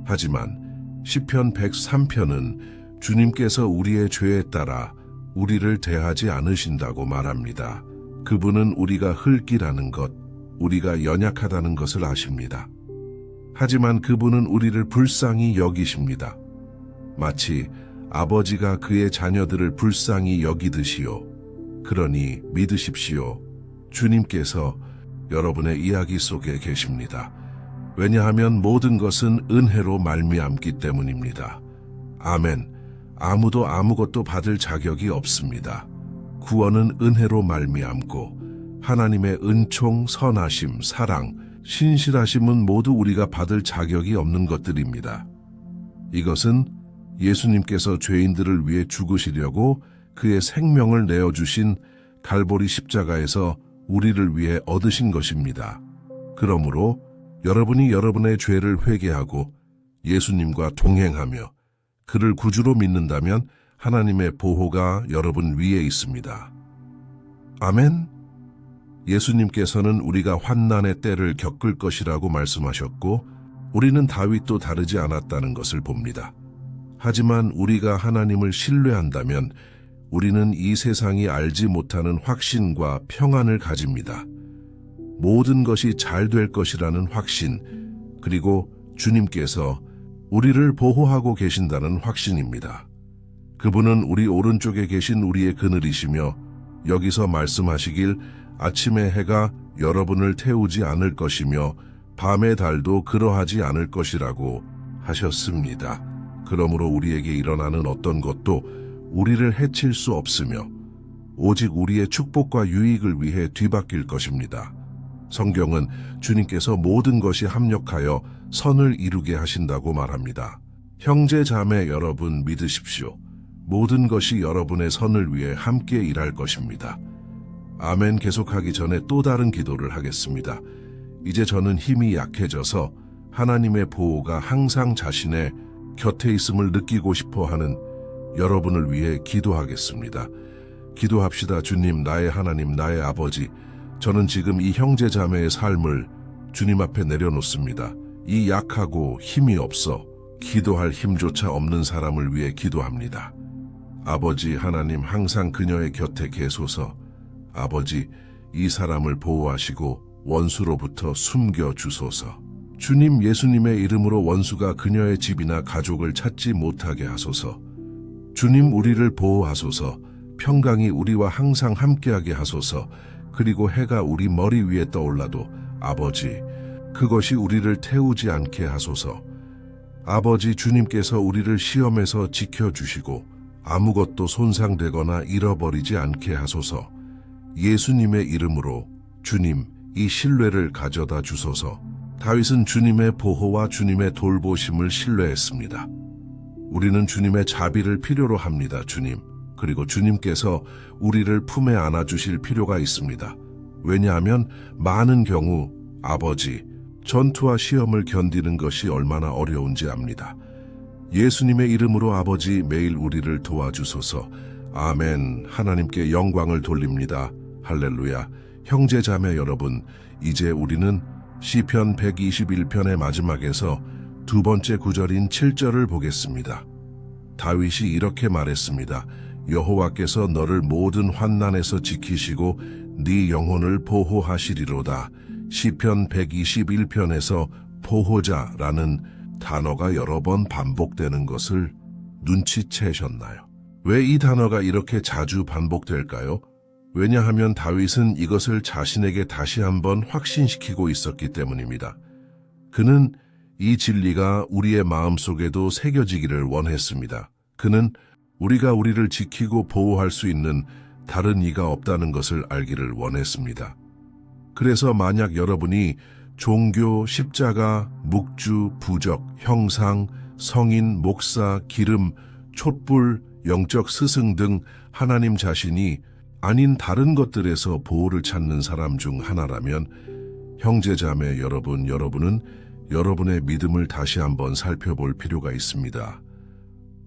하지만 시편 103편은 주님께서 우리의 죄에 따라 우리를 대하지 않으신다고 말합니다. 그분은 우리가 흙이라는 것, 우리가 연약하다는 것을 아십니다. 하지만 그분은 우리를 불쌍히 여기십니다. 마치 아버지가 그의 자녀들을 불쌍히 여기듯이요. 그러니 믿으십시오. 주님께서 여러분의 이야기 속에 계십니다. 왜냐하면 모든 것은 은혜로 말미암기 때문입니다. 아멘. 아무도 아무것도 받을 자격이 없습니다. 구원은 은혜로 말미암고 하나님의 은총, 선하심, 사랑, 신실하심은 모두 우리가 받을 자격이 없는 것들입니다. 이것은 예수님께서 죄인들을 위해 죽으시려고 그의 생명을 내어주신 갈보리 십자가에서 우리를 위해 얻으신 것입니다. 그러므로 여러분이 여러분의 죄를 회개하고 예수님과 동행하며 그를 구주로 믿는다면 하나님의 보호가 여러분 위에 있습니다. 아멘. 예수님께서는 우리가 환난의 때를 겪을 것이라고 말씀하셨고 우리는 다윗도 다르지 않았다는 것을 봅니다. 하지만 우리가 하나님을 신뢰한다면 우리는 이 세상이 알지 못하는 확신과 평안을 가집니다. 모든 것이 잘 될 것이라는 확신, 그리고 주님께서 우리를 보호하고 계신다는 확신입니다. 그분은 우리 오른쪽에 계신 우리의 그늘이시며 여기서 말씀하시길 아침의 해가 여러분을 태우지 않을 것이며 밤의 달도 그러하지 않을 것이라고 하셨습니다. 그러므로 우리에게 일어나는 어떤 것도 우리를 해칠 수 없으며 오직 우리의 축복과 유익을 위해 뒤바뀔 것입니다. 성경은 주님께서 모든 것이 합력하여 선을 이루게 하신다고 말합니다. 형제 자매 여러분 믿으십시오. 모든 것이 여러분의 선을 위해 함께 일할 것입니다. 아멘. 계속하기 전에 또 다른 기도를 하겠습니다. 이제 저는 힘이 약해져서 하나님의 보호가 항상 자신의 곁에 있음을 느끼고 싶어 하는 여러분을 위해 기도하겠습니다. 기도합시다. 주님, 나의 하나님, 나의 아버지, 저는 지금 이 형제 자매의 삶을 주님 앞에 내려놓습니다. 이 약하고 힘이 없어 기도할 힘조차 없는 사람을 위해 기도합니다. 아버지 하나님, 항상 그녀의 곁에 계소서. 아버지, 이 사람을 보호하시고 원수로부터 숨겨 주소서. 주님, 예수님의 이름으로 원수가 그녀의 집이나 가족을 찾지 못하게 하소서. 주님, 우리를 보호하소서. 평강이 우리와 항상 함께하게 하소서. 그리고 해가 우리 머리 위에 떠올라도 아버지, 그것이 우리를 태우지 않게 하소서. 아버지, 주님께서 우리를 시험에서 지켜주시고 아무것도 손상되거나 잃어버리지 않게 하소서. 예수님의 이름으로 주님, 이 신뢰를 가져다 주소서. 다윗은 주님의 보호와 주님의 돌보심을 신뢰했습니다. 우리는 주님의 자비를 필요로 합니다, 주님. 그리고 주님께서 우리를 품에 안아주실 필요가 있습니다. 왜냐하면 많은 경우 아버지, 전투와 시험을 견디는 것이 얼마나 어려운지 압니다. 예수님의 이름으로 아버지, 매일 우리를 도와주소서. 아멘. 하나님께 영광을 돌립니다. 할렐루야. 형제 자매 여러분, 이제 우리는 시편 121편의 마지막에서 두 번째 구절인 7절을 보겠습니다. 다윗이 이렇게 말했습니다. 여호와께서 너를 모든 환난에서 지키시고 네 영혼을 보호하시리로다. 시편 121편에서 보호자라는 단어가 여러 번 반복되는 것을 눈치채셨나요? 왜 이 단어가 이렇게 자주 반복될까요? 왜냐하면 다윗은 이것을 자신에게 다시 한번 확신시키고 있었기 때문입니다. 그는 이 진리가 우리의 마음속에도 새겨지기를 원했습니다. 그는 우리가 우리를 지키고 보호할 수 있는 다른 이가 없다는 것을 알기를 원했습니다. 그래서 만약 여러분이 종교, 십자가, 묵주, 부적, 형상, 성인, 목사, 기름, 촛불, 영적 스승 등 하나님 자신이 아닌 다른 것들에서 보호를 찾는 사람 중 하나라면 형제자매 여러분, 여러분은 여러분의 믿음을 다시 한번 살펴볼 필요가 있습니다.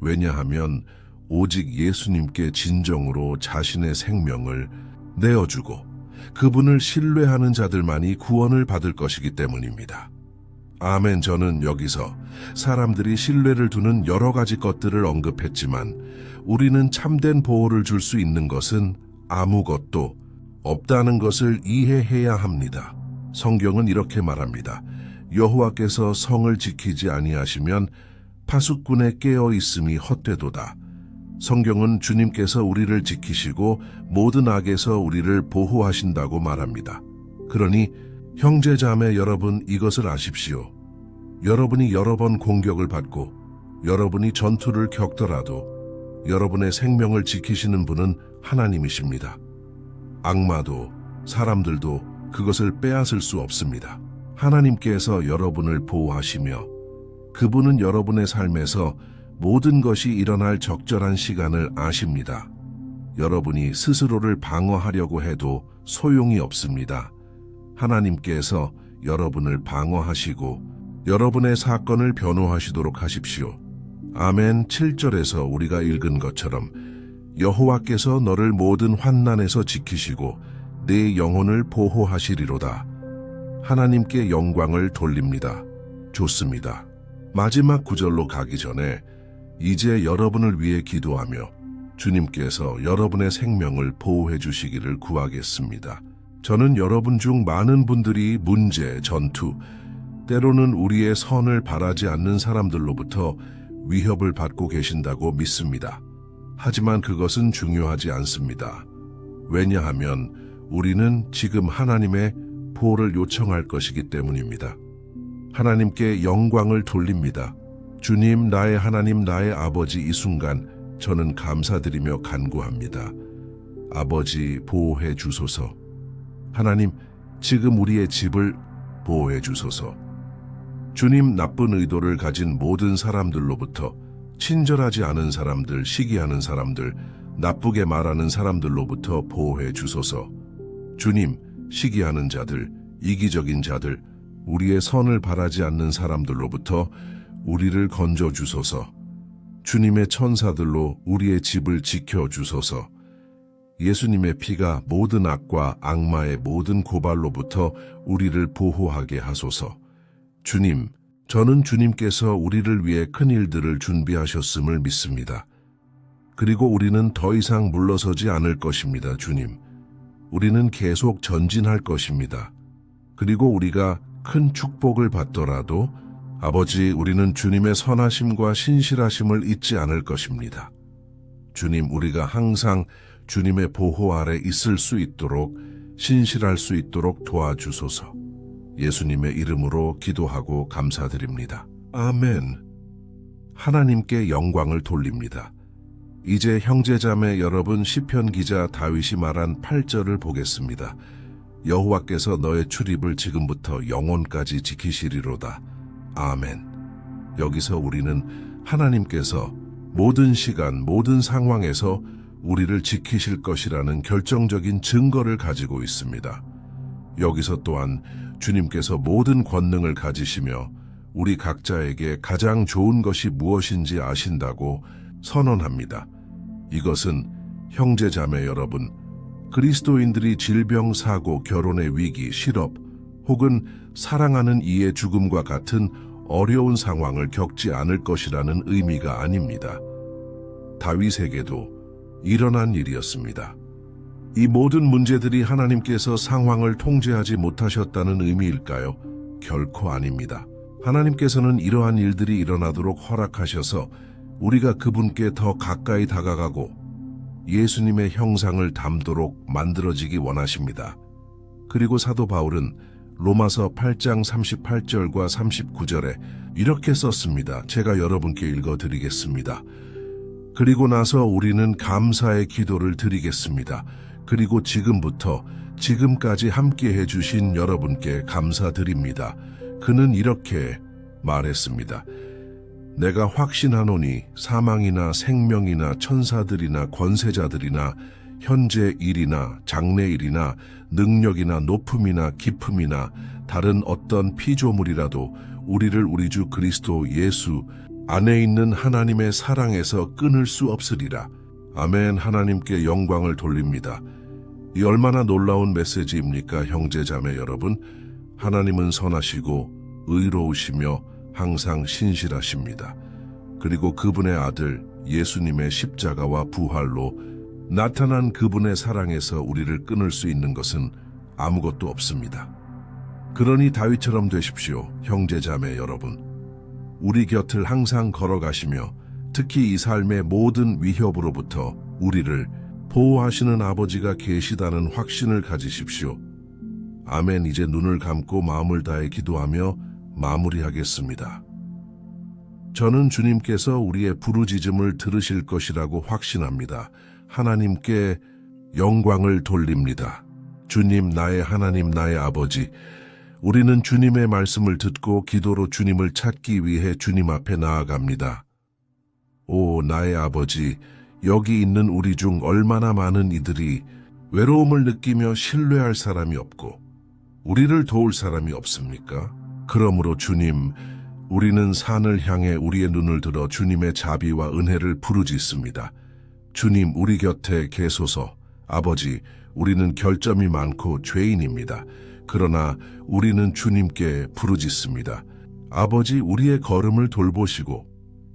왜냐하면 오직 예수님께 진정으로 자신의 생명을 내어주고 그분을 신뢰하는 자들만이 구원을 받을 것이기 때문입니다. 아멘. 저는 여기서 사람들이 신뢰를 두는 여러 가지 것들을 언급했지만 우리는 참된 보호를 줄 수 있는 것은 아무것도 없다는 것을 이해해야 합니다. 성경은 이렇게 말합니다. 여호와께서 성을 지키지 아니하시면 파수꾼의 깨어 있음이 헛되도다. 성경은 주님께서 우리를 지키시고 모든 악에서 우리를 보호하신다고 말합니다. 그러니 형제 자매 여러분, 이것을 아십시오. 여러분이 여러 번 공격을 받고 여러분이 전투를 겪더라도 여러분의 생명을 지키시는 분은 하나님이십니다. 악마도 사람들도 그것을 빼앗을 수 없습니다. 하나님께서 여러분을 보호하시며 그분은 여러분의 삶에서 모든 것이 일어날 적절한 시간을 아십니다. 여러분이 스스로를 방어하려고 해도 소용이 없습니다. 하나님께서 여러분을 방어하시고 여러분의 사건을 변호하시도록 하십시오. 아멘. 7절에서 우리가 읽은 것처럼 여호와께서 너를 모든 환난에서 지키시고 네 영혼을 보호하시리로다. 하나님께 영광을 돌립니다. 좋습니다. 마지막 구절로 가기 전에 이제 여러분을 위해 기도하며 주님께서 여러분의 생명을 보호해 주시기를 구하겠습니다. 저는 여러분 중 많은 분들이 문제, 전투, 때로는 우리의 선을 바라지 않는 사람들로부터 위협을 받고 계신다고 믿습니다. 하지만 그것은 중요하지 않습니다. 왜냐하면 우리는 지금 하나님의 보호를 요청할 것이기 때문입니다. 하나님께 영광을 돌립니다. 주님, 나의 하나님, 나의 아버지, 이 순간 저는 감사드리며 간구합니다. 아버지, 보호해 주소서. 하나님, 지금 우리의 집을 보호해 주소서. 주님, 나쁜 의도를 가진 모든 사람들로부터, 친절하지 않은 사람들, 시기하는 사람들, 나쁘게 말하는 사람들로부터 보호해 주소서. 주님, 시기하는 자들, 이기적인 자들, 우리의 선을 바라지 않는 사람들로부터 우리를 건져 주소서. 주님의 천사들로 우리의 집을 지켜 주소서. 예수님의 피가 모든 악과 악마의 모든 고발로부터 우리를 보호하게 하소서. 주님, 저는 주님께서 우리를 위해 큰 일들을 준비하셨음을 믿습니다. 그리고 우리는 더 이상 물러서지 않을 것입니다, 주님. 우리는 계속 전진할 것입니다. 그리고 우리가 큰 축복을 받더라도 아버지, 우리는 주님의 선하심과 신실하심을 잊지 않을 것입니다. 주님, 우리가 항상 주님의 보호 아래 있을 수 있도록, 신실할 수 있도록 도와주소서. 예수님의 이름으로 기도하고 감사드립니다. 아멘. 하나님께 영광을 돌립니다. 이제 형제자매 여러분, 시편 기자 다윗이 말한 8절을 보겠습니다. 여호와께서 너의 출입을 지금부터 영원까지 지키시리로다. 아멘. 여기서 우리는 하나님께서 모든 시간, 모든 상황에서 우리를 지키실 것이라는 결정적인 증거를 가지고 있습니다. 여기서 또한 주님께서 모든 권능을 가지시며 우리 각자에게 가장 좋은 것이 무엇인지 아신다고 선언합니다. 이것은 형제자매 여러분, 그리스도인들이 질병, 사고, 결혼의 위기, 실업, 혹은 사랑하는 이의 죽음과 같은 어려운 상황을 겪지 않을 것이라는 의미가 아닙니다. 다윗에게도 일어난 일이었습니다. 이 모든 문제들이 하나님께서 상황을 통제하지 못하셨다는 의미일까요? 결코 아닙니다. 하나님께서는 이러한 일들이 일어나도록 허락하셔서 우리가 그분께 더 가까이 다가가고 예수님의 형상을 닮도록 만들어지기 원하십니다. 그리고 사도 바울은 로마서 8장 38절과 39절에 이렇게 썼습니다. 제가 여러분께 읽어드리겠습니다. 그리고 나서 우리는 감사의 기도를 드리겠습니다. 그리고 지금부터 지금까지 함께 해주신 여러분께 감사드립니다. 그는 이렇게 말했습니다. 내가 확신하노니 사망이나 생명이나 천사들이나 권세자들이나 현재 일이나 장래 일이나 능력이나 높음이나 깊음이나 다른 어떤 피조물이라도 우리를 우리 주 그리스도 예수 안에 있는 하나님의 사랑에서 끊을 수 없으리라. 아멘. 하나님께 영광을 돌립니다. 이 얼마나 놀라운 메시지입니까, 형제자매 여러분? 하나님은 선하시고 의로우시며 항상 신실하십니다. 그리고 그분의 아들 예수님의 십자가와 부활로 나타난 그분의 사랑에서 우리를 끊을 수 있는 것은 아무것도 없습니다. 그러니 다윗처럼 되십시오, 형제자매 여러분. 우리 곁을 항상 걸어가시며 특히 이 삶의 모든 위협으로부터 우리를 보호하시는 아버지가 계시다는 확신을 가지십시오. 아멘. 이제 눈을 감고 마음을 다해 기도하며 마무리하겠습니다. 저는 주님께서 우리의 부르짖음을 들으실 것이라고 확신합니다. 하나님께 영광을 돌립니다. 주님, 나의 하나님, 나의 아버지, 우리는 주님의 말씀을 듣고 기도로 주님을 찾기 위해 주님 앞에 나아갑니다. 오, 나의 아버지, 여기 있는 우리 중 얼마나 많은 이들이 외로움을 느끼며 신뢰할 사람이 없고 우리를 도울 사람이 없습니까? 그러므로 주님, 우리는 산을 향해 우리의 눈을 들어 주님의 자비와 은혜를 부르짖습니다. 주님, 우리 곁에 계소서. 아버지, 우리는 결점이 많고 죄인입니다. 그러나 우리는 주님께 부르짖습니다. 아버지, 우리의 걸음을 돌보시고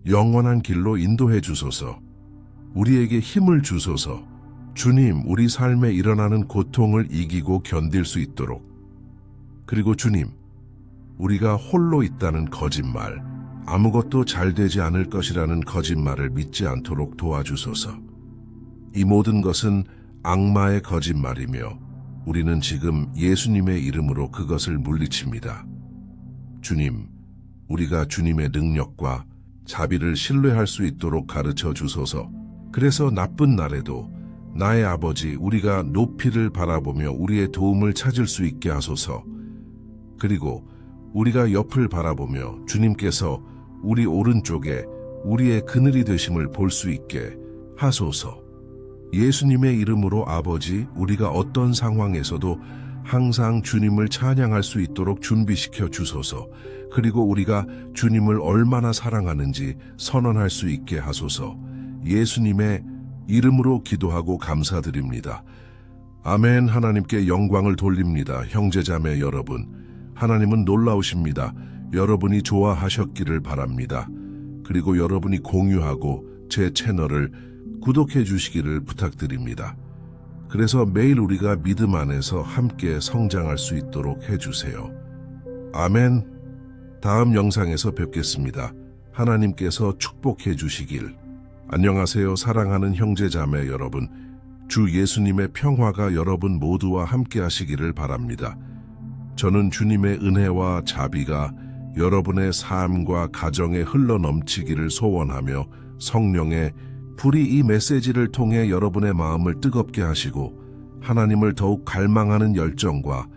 영원한 길로 인도해 주소서. 우리에게 힘을 주소서. 주님, 우리 삶에 일어나는 고통을 이기고 견딜 수 있도록. 그리고 주님, 우리가 홀로 있다는 거짓말, 아무것도 잘 되지 않을 것이라는 거짓말을 믿지 않도록 도와주소서. 이 모든 것은 악마의 거짓말이며 우리는 지금 예수님의 이름으로 그것을 물리칩니다. 주님, 우리가 주님의 능력과 자비를 신뢰할 수 있도록 가르쳐 주소서. 그래서 나쁜 날에도 나의 아버지, 우리가 높이를 바라보며 우리의 도움을 찾을 수 있게 하소서. 그리고 우리가 옆을 바라보며 주님께서 우리 오른쪽에 우리의 그늘이 되심을 볼 수 있게 하소서. 예수님의 이름으로 아버지, 우리가 어떤 상황에서도 항상 주님을 찬양할 수 있도록 준비시켜 주소서. 그리고 우리가 주님을 얼마나 사랑하는지 선언할 수 있게 하소서. 예수님의 이름으로 기도하고 감사드립니다. 아멘. 하나님께 영광을 돌립니다. 형제자매 여러분, 하나님은 놀라우십니다. 여러분이 좋아하셨기를 바랍니다. 그리고 여러분이 공유하고 제 채널을 구독해 주시기를 부탁드립니다. 그래서 매일 우리가 믿음 안에서 함께 성장할 수 있도록 해주세요. 아멘. 다음 영상에서 뵙겠습니다. 하나님께서 축복해 주시길. 안녕하세요. 사랑하는 형제자매 여러분. 주 예수님의 평화가 여러분 모두와 함께 하시기를 바랍니다. 저는 주님의 은혜와 자비가 여러분의 삶과 가정에 흘러넘치기를 소원하며 성령의 불이 이 메시지를 통해 여러분의 마음을 뜨겁게 하시고 하나님을 더욱 갈망하는 열정과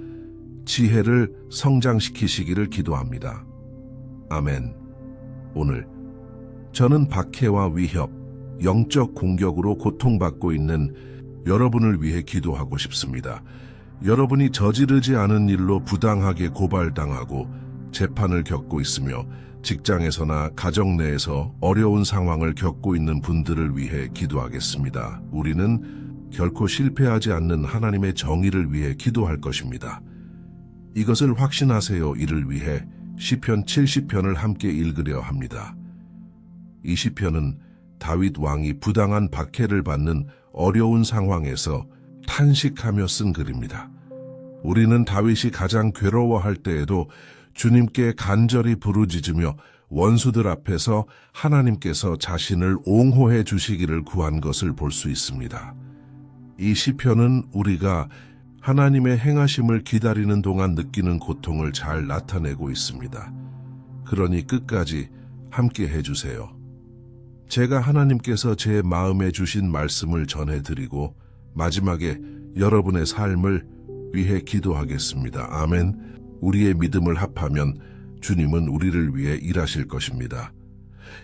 지혜를 성장시키시기를 기도합니다. 아멘. 오늘 저는 박해와 위협, 영적 공격으로 고통받고 있는 여러분을 위해 기도하고 싶습니다. 여러분이 저지르지 않은 일로 부당하게 고발당하고 재판을 겪고 있으며 직장에서나 가정 내에서 어려운 상황을 겪고 있는 분들을 위해 기도하겠습니다. 우리는 결코 실패하지 않는 하나님의 정의를 위해 기도할 것입니다. 이것을 확신하세요. 이를 위해 시편 70편을 함께 읽으려 합니다. 이 시편은 다윗 왕이 부당한 박해를 받는 어려운 상황에서 탄식하며 쓴 글입니다. 우리는 다윗이 가장 괴로워할 때에도 주님께 간절히 부르짖으며 원수들 앞에서 하나님께서 자신을 옹호해 주시기를 구한 것을 볼 수 있습니다. 이 시편은 우리가 하나님의 행하심을 기다리는 동안 느끼는 고통을 잘 나타내고 있습니다. 그러니 끝까지 함께 해주세요. 제가 하나님께서 제 마음에 주신 말씀을 전해드리고 마지막에 여러분의 삶을 위해 기도하겠습니다. 아멘. 우리의 믿음을 합하면 주님은 우리를 위해 일하실 것입니다.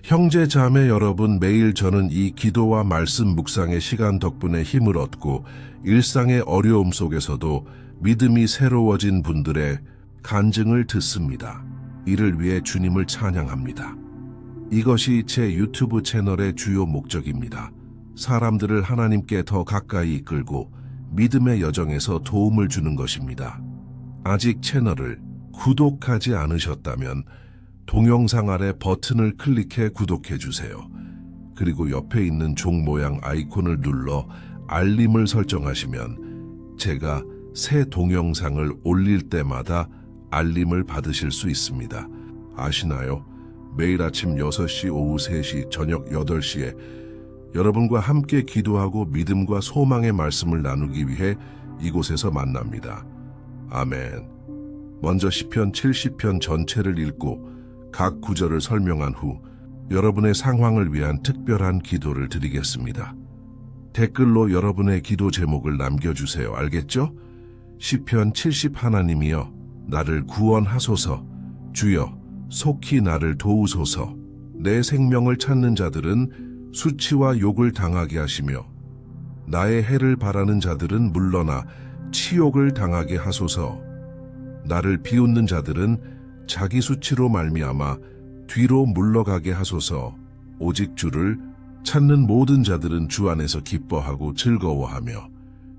형제 자매 여러분, 매일 저는 이 기도와 말씀 묵상의 시간 덕분에 힘을 얻고 일상의 어려움 속에서도 믿음이 새로워진 분들의 간증을 듣습니다. 이를 위해 주님을 찬양합니다. 이것이 제 유튜브 채널의 주요 목적입니다. 사람들을 하나님께 더 가까이 이끌고 믿음의 여정에서 도움을 주는 것입니다. 아직 채널을 구독하지 않으셨다면 동영상 아래 버튼을 클릭해 구독해 주세요. 그리고 옆에 있는 종 모양 아이콘을 눌러 알림을 설정하시면 제가 새 동영상을 올릴 때마다 알림을 받으실 수 있습니다. 아시나요? 매일 아침 6시, 오후 3시, 저녁 8시에 여러분과 함께 기도하고 믿음과 소망의 말씀을 나누기 위해 이곳에서 만납니다. 아멘. 먼저 시편 70편 전체를 읽고 각 구절을 설명한 후 여러분의 상황을 위한 특별한 기도를 드리겠습니다. 댓글로 여러분의 기도 제목을 남겨주세요. 알겠죠? 시편 70 하나님이여 나를 구원하소서. 주여 속히 나를 도우소서. 내 생명을 찾는 자들은 수치와 욕을 당하게 하시며 나의 해를 바라는 자들은 물러나 치욕을 당하게 하소서. 나를 비웃는 자들은 자기 수치로 말미암아 뒤로 물러가게 하소서. 오직 주를 찾는 모든 자들은 주 안에서 기뻐하고 즐거워하며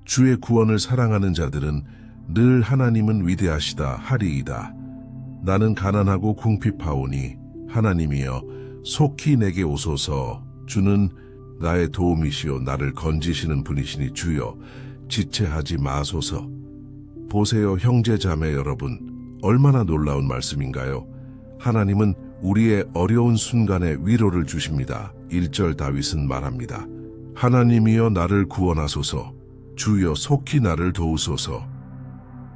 주의 구원을 사랑하는 자들은 늘 하나님은 위대하시다 하리이다. 나는 가난하고 궁핍하오니 하나님이여 속히 내게 오소서. 주는 나의 도움이시오. 나를 건지시는 분이시니 주여 지체하지 마소서. 보세요, 형제자매 여러분, 얼마나 놀라운 말씀인가요? 하나님은 우리의 어려운 순간에 위로를 주십니다. 1절 다윗은 말합니다. 하나님이여 나를 구원하소서. 주여 속히 나를 도우소서.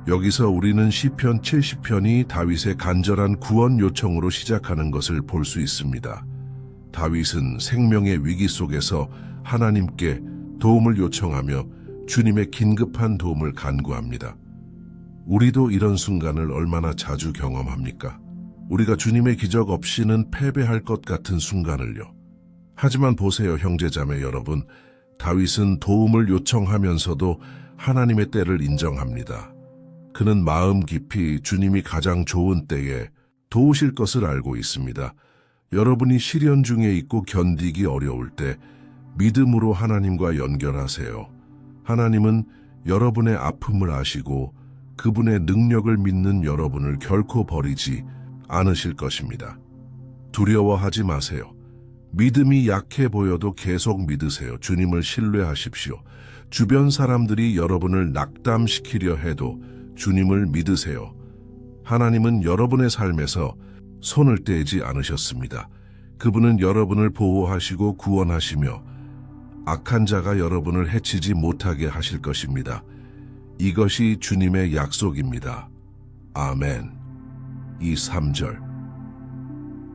여기서 우리는 시편 70편이 다윗의 간절한 구원 요청으로 시작하는 것을 볼 수 있습니다. 다윗은 생명의 위기 속에서 하나님께 도움을 요청하며 주님의 긴급한 도움을 간구합니다. 우리도 이런 순간을 얼마나 자주 경험합니까? 우리가 주님의 기적 없이는 패배할 것 같은 순간을요. 하지만 보세요, 형제자매 여러분, 다윗은 도움을 요청하면서도 하나님의 때를 인정합니다. 그는 마음 깊이 주님이 가장 좋은 때에 도우실 것을 알고 있습니다. 여러분이 시련 중에 있고 견디기 어려울 때 믿음으로 하나님과 연결하세요. 하나님은 여러분의 아픔을 아시고 그분의 능력을 믿는 여러분을 결코 버리지 않으실 것입니다. 두려워하지 마세요. 믿음이 약해 보여도 계속 믿으세요. 주님을 신뢰하십시오. 주변 사람들이 여러분을 낙담시키려 해도 주님을 믿으세요. 하나님은 여러분의 삶에서 손을 떼지 않으셨습니다. 그분은 여러분을 보호하시고 구원하시며 악한 자가 여러분을 해치지 못하게 하실 것입니다. 이것이 주님의 약속입니다. 아멘. 3절.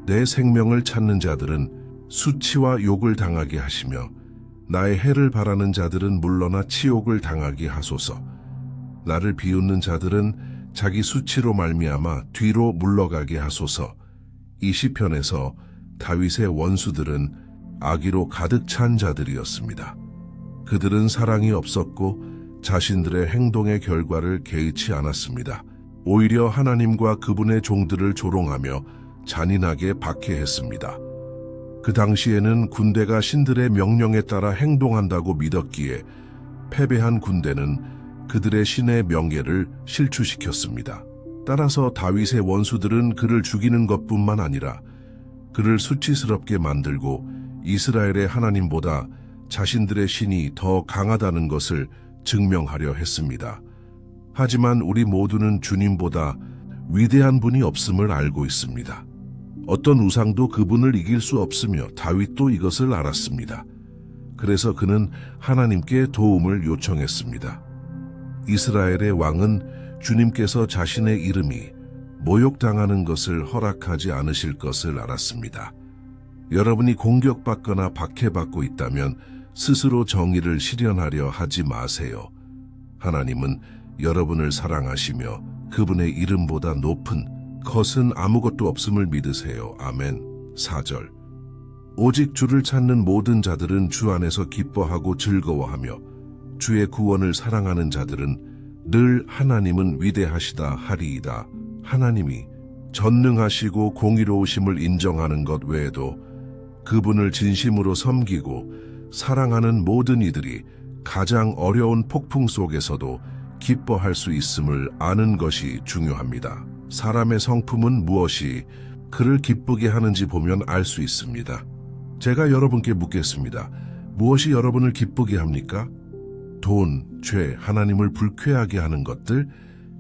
내 생명을 찾는 자들은 수치와 욕을 당하게 하시며 나의 해를 바라는 자들은 물러나 치욕을 당하게 하소서. 나를 비웃는 자들은 자기 수치로 말미암아 뒤로 물러가게 하소서. 이 시편에서 다윗의 원수들은 악의로 가득 찬 자들이었습니다. 그들은 사랑이 없었고 자신들의 행동의 결과를 개의치 않았습니다. 오히려 하나님과 그분의 종들을 조롱하며 잔인하게 박해했습니다. 그 당시에는 군대가 신들의 명령에 따라 행동한다고 믿었기에 패배한 군대는 그들의 신의 명예를 실추시켰습니다. 따라서 다윗의 원수들은 그를 죽이는 것뿐만 아니라 그를 수치스럽게 만들고 이스라엘의 하나님보다 자신들의 신이 더 강하다는 것을 증명하려 했습니다. 하지만 우리 모두는 주님보다 위대한 분이 없음을 알고 있습니다. 어떤 우상도 그분을 이길 수 없으며 다윗도 이것을 알았습니다. 그래서 그는 하나님께 도움을 요청했습니다. 이스라엘의 왕은 주님께서 자신의 이름이 모욕당하는 것을 허락하지 않으실 것을 알았습니다. 여러분이 공격받거나 박해받고 있다면 스스로 정의를 실현하려 하지 마세요. 하나님은 여러분을 사랑하시며 그분의 이름보다 높은 것은 아무것도 없음을 믿으세요. 아멘. 4절. 오직 주를 찾는 모든 자들은 주 안에서 기뻐하고 즐거워하며 주의 구원을 사랑하는 자들은 늘 하나님은 위대하시다 하리이다. 하나님이 전능하시고 공의로우심을 인정하는 것 외에도 그분을 진심으로 섬기고 사랑하는 모든 이들이 가장 어려운 폭풍 속에서도 기뻐할 수 있음을 아는 것이 중요합니다. 사람의 성품은 무엇이 그를 기쁘게 하는지 보면 알 수 있습니다. 제가 여러분께 묻겠습니다. 무엇이 여러분을 기쁘게 합니까? 돈, 죄, 하나님을 불쾌하게 하는 것들,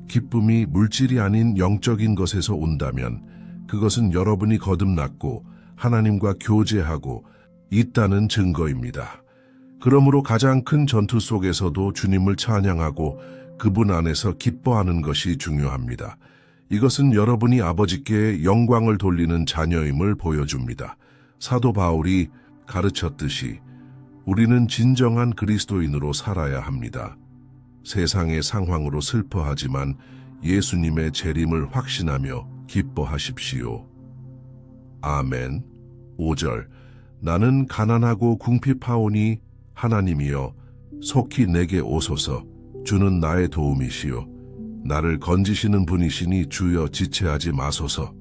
기쁨이 물질이 아닌 영적인 것에서 온다면 그것은 여러분이 거듭났고 하나님과 교제하고 있다는 증거입니다. 그러므로 가장 큰 전투 속에서도 주님을 찬양하고 그분 안에서 기뻐하는 것이 중요합니다. 이것은 여러분이 아버지께 영광을 돌리는 자녀임을 보여줍니다. 사도 바울이 가르쳤듯이 우리는 진정한 그리스도인으로 살아야 합니다. 세상의 상황으로 슬퍼하지만 예수님의 재림을 확신하며 기뻐하십시오. 아멘. 5절. 나는 가난하고 궁핍하오니 하나님이여 속히 내게 오소서. 주는 나의 도움이시요 나를 건지시는 분이시니 주여 지체하지 마소서.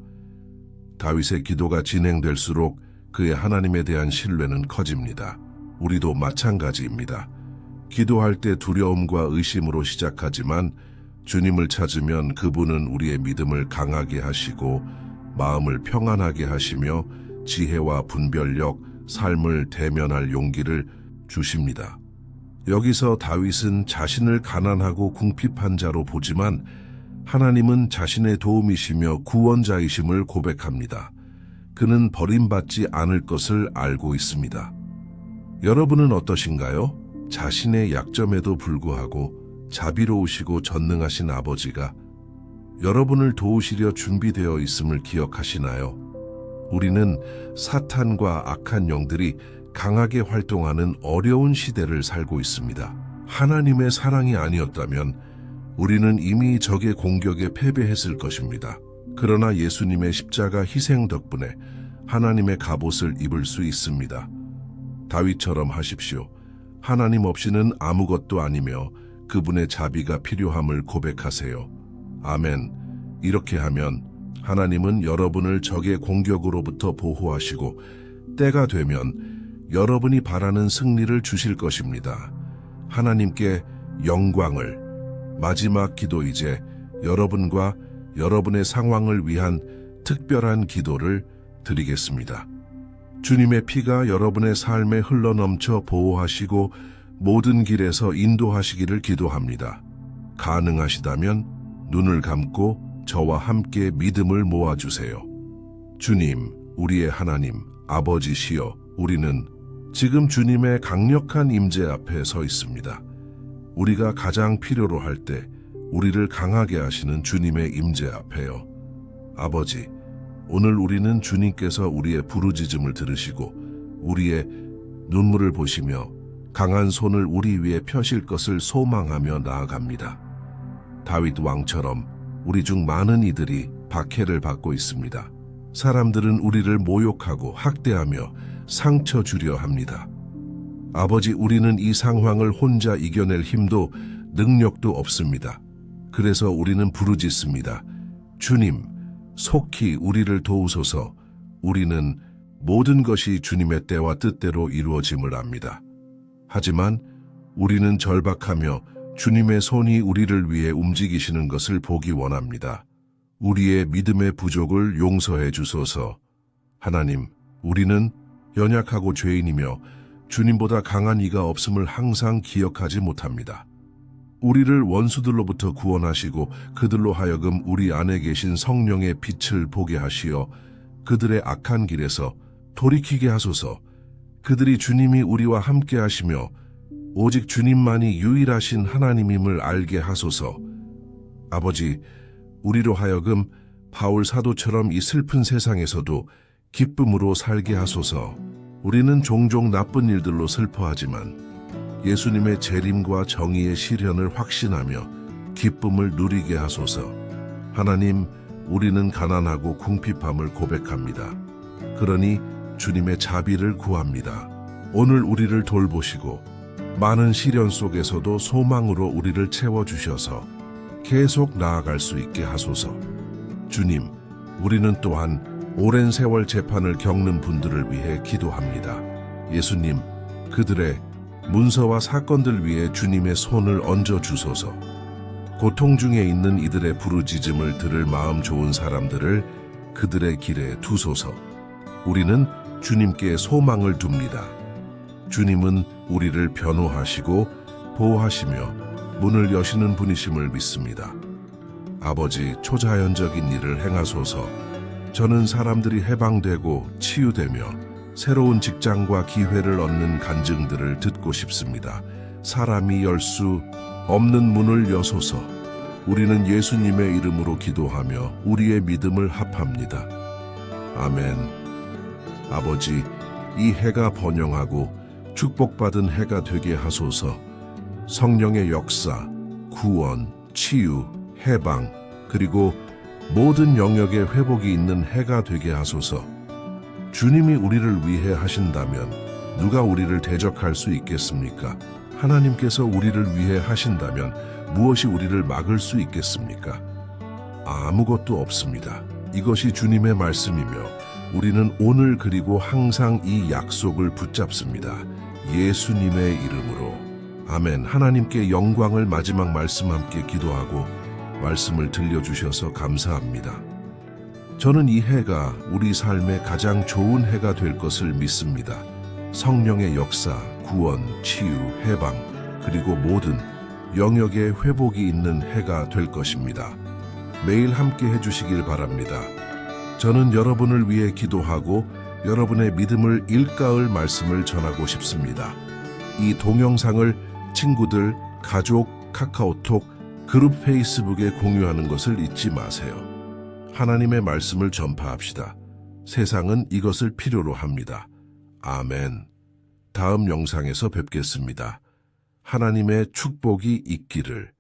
다윗의 기도가 진행될수록 그의 하나님에 대한 신뢰는 커집니다. 우리도 마찬가지입니다. 기도할 때 두려움과 의심으로 시작하지만 주님을 찾으면 그분은 우리의 믿음을 강하게 하시고 마음을 평안하게 하시며 지혜와 분별력, 삶을 대면할 용기를 주십니다. 여기서 다윗은 자신을 가난하고 궁핍한 자로 보지만 하나님은 자신의 도움이시며 구원자이심을 고백합니다. 그는 버림받지 않을 것을 알고 있습니다. 여러분은 어떠신가요? 자신의 약점에도 불구하고 자비로우시고 전능하신 아버지가 여러분을 도우시려 준비되어 있음을 기억하시나요? 우리는 사탄과 악한 영들이 강하게 활동하는 어려운 시대를 살고 있습니다. 하나님의 사랑이 아니었다면 우리는 이미 적의 공격에 패배했을 것입니다. 그러나 예수님의 십자가 희생 덕분에 하나님의 갑옷을 입을 수 있습니다. 다윗처럼 하십시오. 하나님 없이는 아무것도 아니며 그분의 자비가 필요함을 고백하세요. 아멘. 이렇게 하면 하나님은 여러분을 적의 공격으로부터 보호하시고 때가 되면 여러분이 바라는 승리를 주실 것입니다. 하나님께 영광을. 마지막 기도 이제 여러분과 여러분의 상황을 위한 특별한 기도를 드리겠습니다. 주님의 피가 여러분의 삶에 흘러넘쳐 보호하시고 모든 길에서 인도하시기를 기도합니다. 가능하시다면 눈을 감고 저와 함께 믿음을 모아주세요. 주님, 우리의 하나님, 아버지시여, 우리는 지금 주님의 강력한 임재 앞에 서 있습니다. 우리가 가장 필요로 할 때 우리를 강하게 하시는 주님의 임재 앞에요. 아버지, 오늘 우리는 주님께서 우리의 부르짖음을 들으시고 우리의 눈물을 보시며 강한 손을 우리 위에 펴실 것을 소망하며 나아갑니다. 다윗 왕처럼 우리 중 많은 이들이 박해를 받고 있습니다. 사람들은 우리를 모욕하고 학대하며 상처 주려 합니다. 아버지, 우리는 이 상황을 혼자 이겨낼 힘도 능력도 없습니다. 그래서 우리는 부르짖습니다. 주님, 속히 우리를 도우소서. 우리는 모든 것이 주님의 때와 뜻대로 이루어짐을 압니다. 하지만 우리는 절박하며 주님의 손이 우리를 위해 움직이시는 것을 보기 원합니다. 우리의 믿음의 부족을 용서해 주소서. 하나님, 우리는 연약하고 죄인이며 주님보다 강한 이가 없음을 항상 기억하지 못합니다. 우리를 원수들로부터 구원하시고 그들로 하여금 우리 안에 계신 성령의 빛을 보게 하시어 그들의 악한 길에서 돌이키게 하소서. 그들이 주님이 우리와 함께 하시며 오직 주님만이 유일하신 하나님임을 알게 하소서. 아버지, 우리로 하여금 바울 사도처럼 이 슬픈 세상에서도 기쁨으로 살게 하소서. 우리는 종종 나쁜 일들로 슬퍼하지만 예수님의 재림과 정의의 실현을 확신하며 기쁨을 누리게 하소서. 하나님, 우리는 가난하고 궁핍함을 고백합니다. 그러니 주님의 자비를 구합니다. 오늘 우리를 돌보시고 많은 시련 속에서도 소망으로 우리를 채워주셔서 계속 나아갈 수 있게 하소서. 주님, 우리는 또한 오랜 세월 재판을 겪는 분들을 위해 기도합니다. 예수님, 그들의 문서와 사건들 위에 주님의 손을 얹어 주소서. 고통 중에 있는 이들의 부르짖음을 들을 마음 좋은 사람들을 그들의 길에 두소서. 우리는 주님께 소망을 둡니다. 주님은 우리를 변호하시고 보호하시며 문을 여시는 분이심을 믿습니다. 아버지, 초자연적인 일을 행하소서. 저는 사람들이 해방되고 치유되며 새로운 직장과 기회를 얻는 간증들을 듣고 싶습니다. 사람이 열 수 없는 문을 여소서. 우리는 예수님의 이름으로 기도하며 우리의 믿음을 합합니다. 아멘. 아버지, 이 해가 번영하고 축복받은 해가 되게 하소서. 성령의 역사, 구원, 치유, 해방, 그리고 모든 영역의 회복이 있는 해가 되게 하소서. 주님이 우리를 위해 하신다면 누가 우리를 대적할 수 있겠습니까? 하나님께서 우리를 위해 하신다면 무엇이 우리를 막을 수 있겠습니까? 아무것도 없습니다. 이것이 주님의 말씀이며 우리는 오늘 그리고 항상 이 약속을 붙잡습니다. 예수님의 이름으로. 아멘. 하나님께 영광을 마지막 말씀 함께 기도하고 말씀을 들려주셔서 감사합니다. 저는 이 해가 우리 삶의 가장 좋은 해가 될 것을 믿습니다. 성령의 역사, 구원, 치유, 해방, 그리고 모든 영역의 회복이 있는 해가 될 것입니다. 매일 함께 해주시길 바랍니다. 저는 여러분을 위해 기도하고 여러분의 믿음을 일깨울 말씀을 전하고 싶습니다. 이 동영상을 친구들, 가족, 카카오톡, 그룹 페이스북에 공유하는 것을 잊지 마세요. 하나님의 말씀을 전파합시다. 세상은 이것을 필요로 합니다. 아멘. 다음 영상에서 뵙겠습니다. 하나님의 축복이 있기를.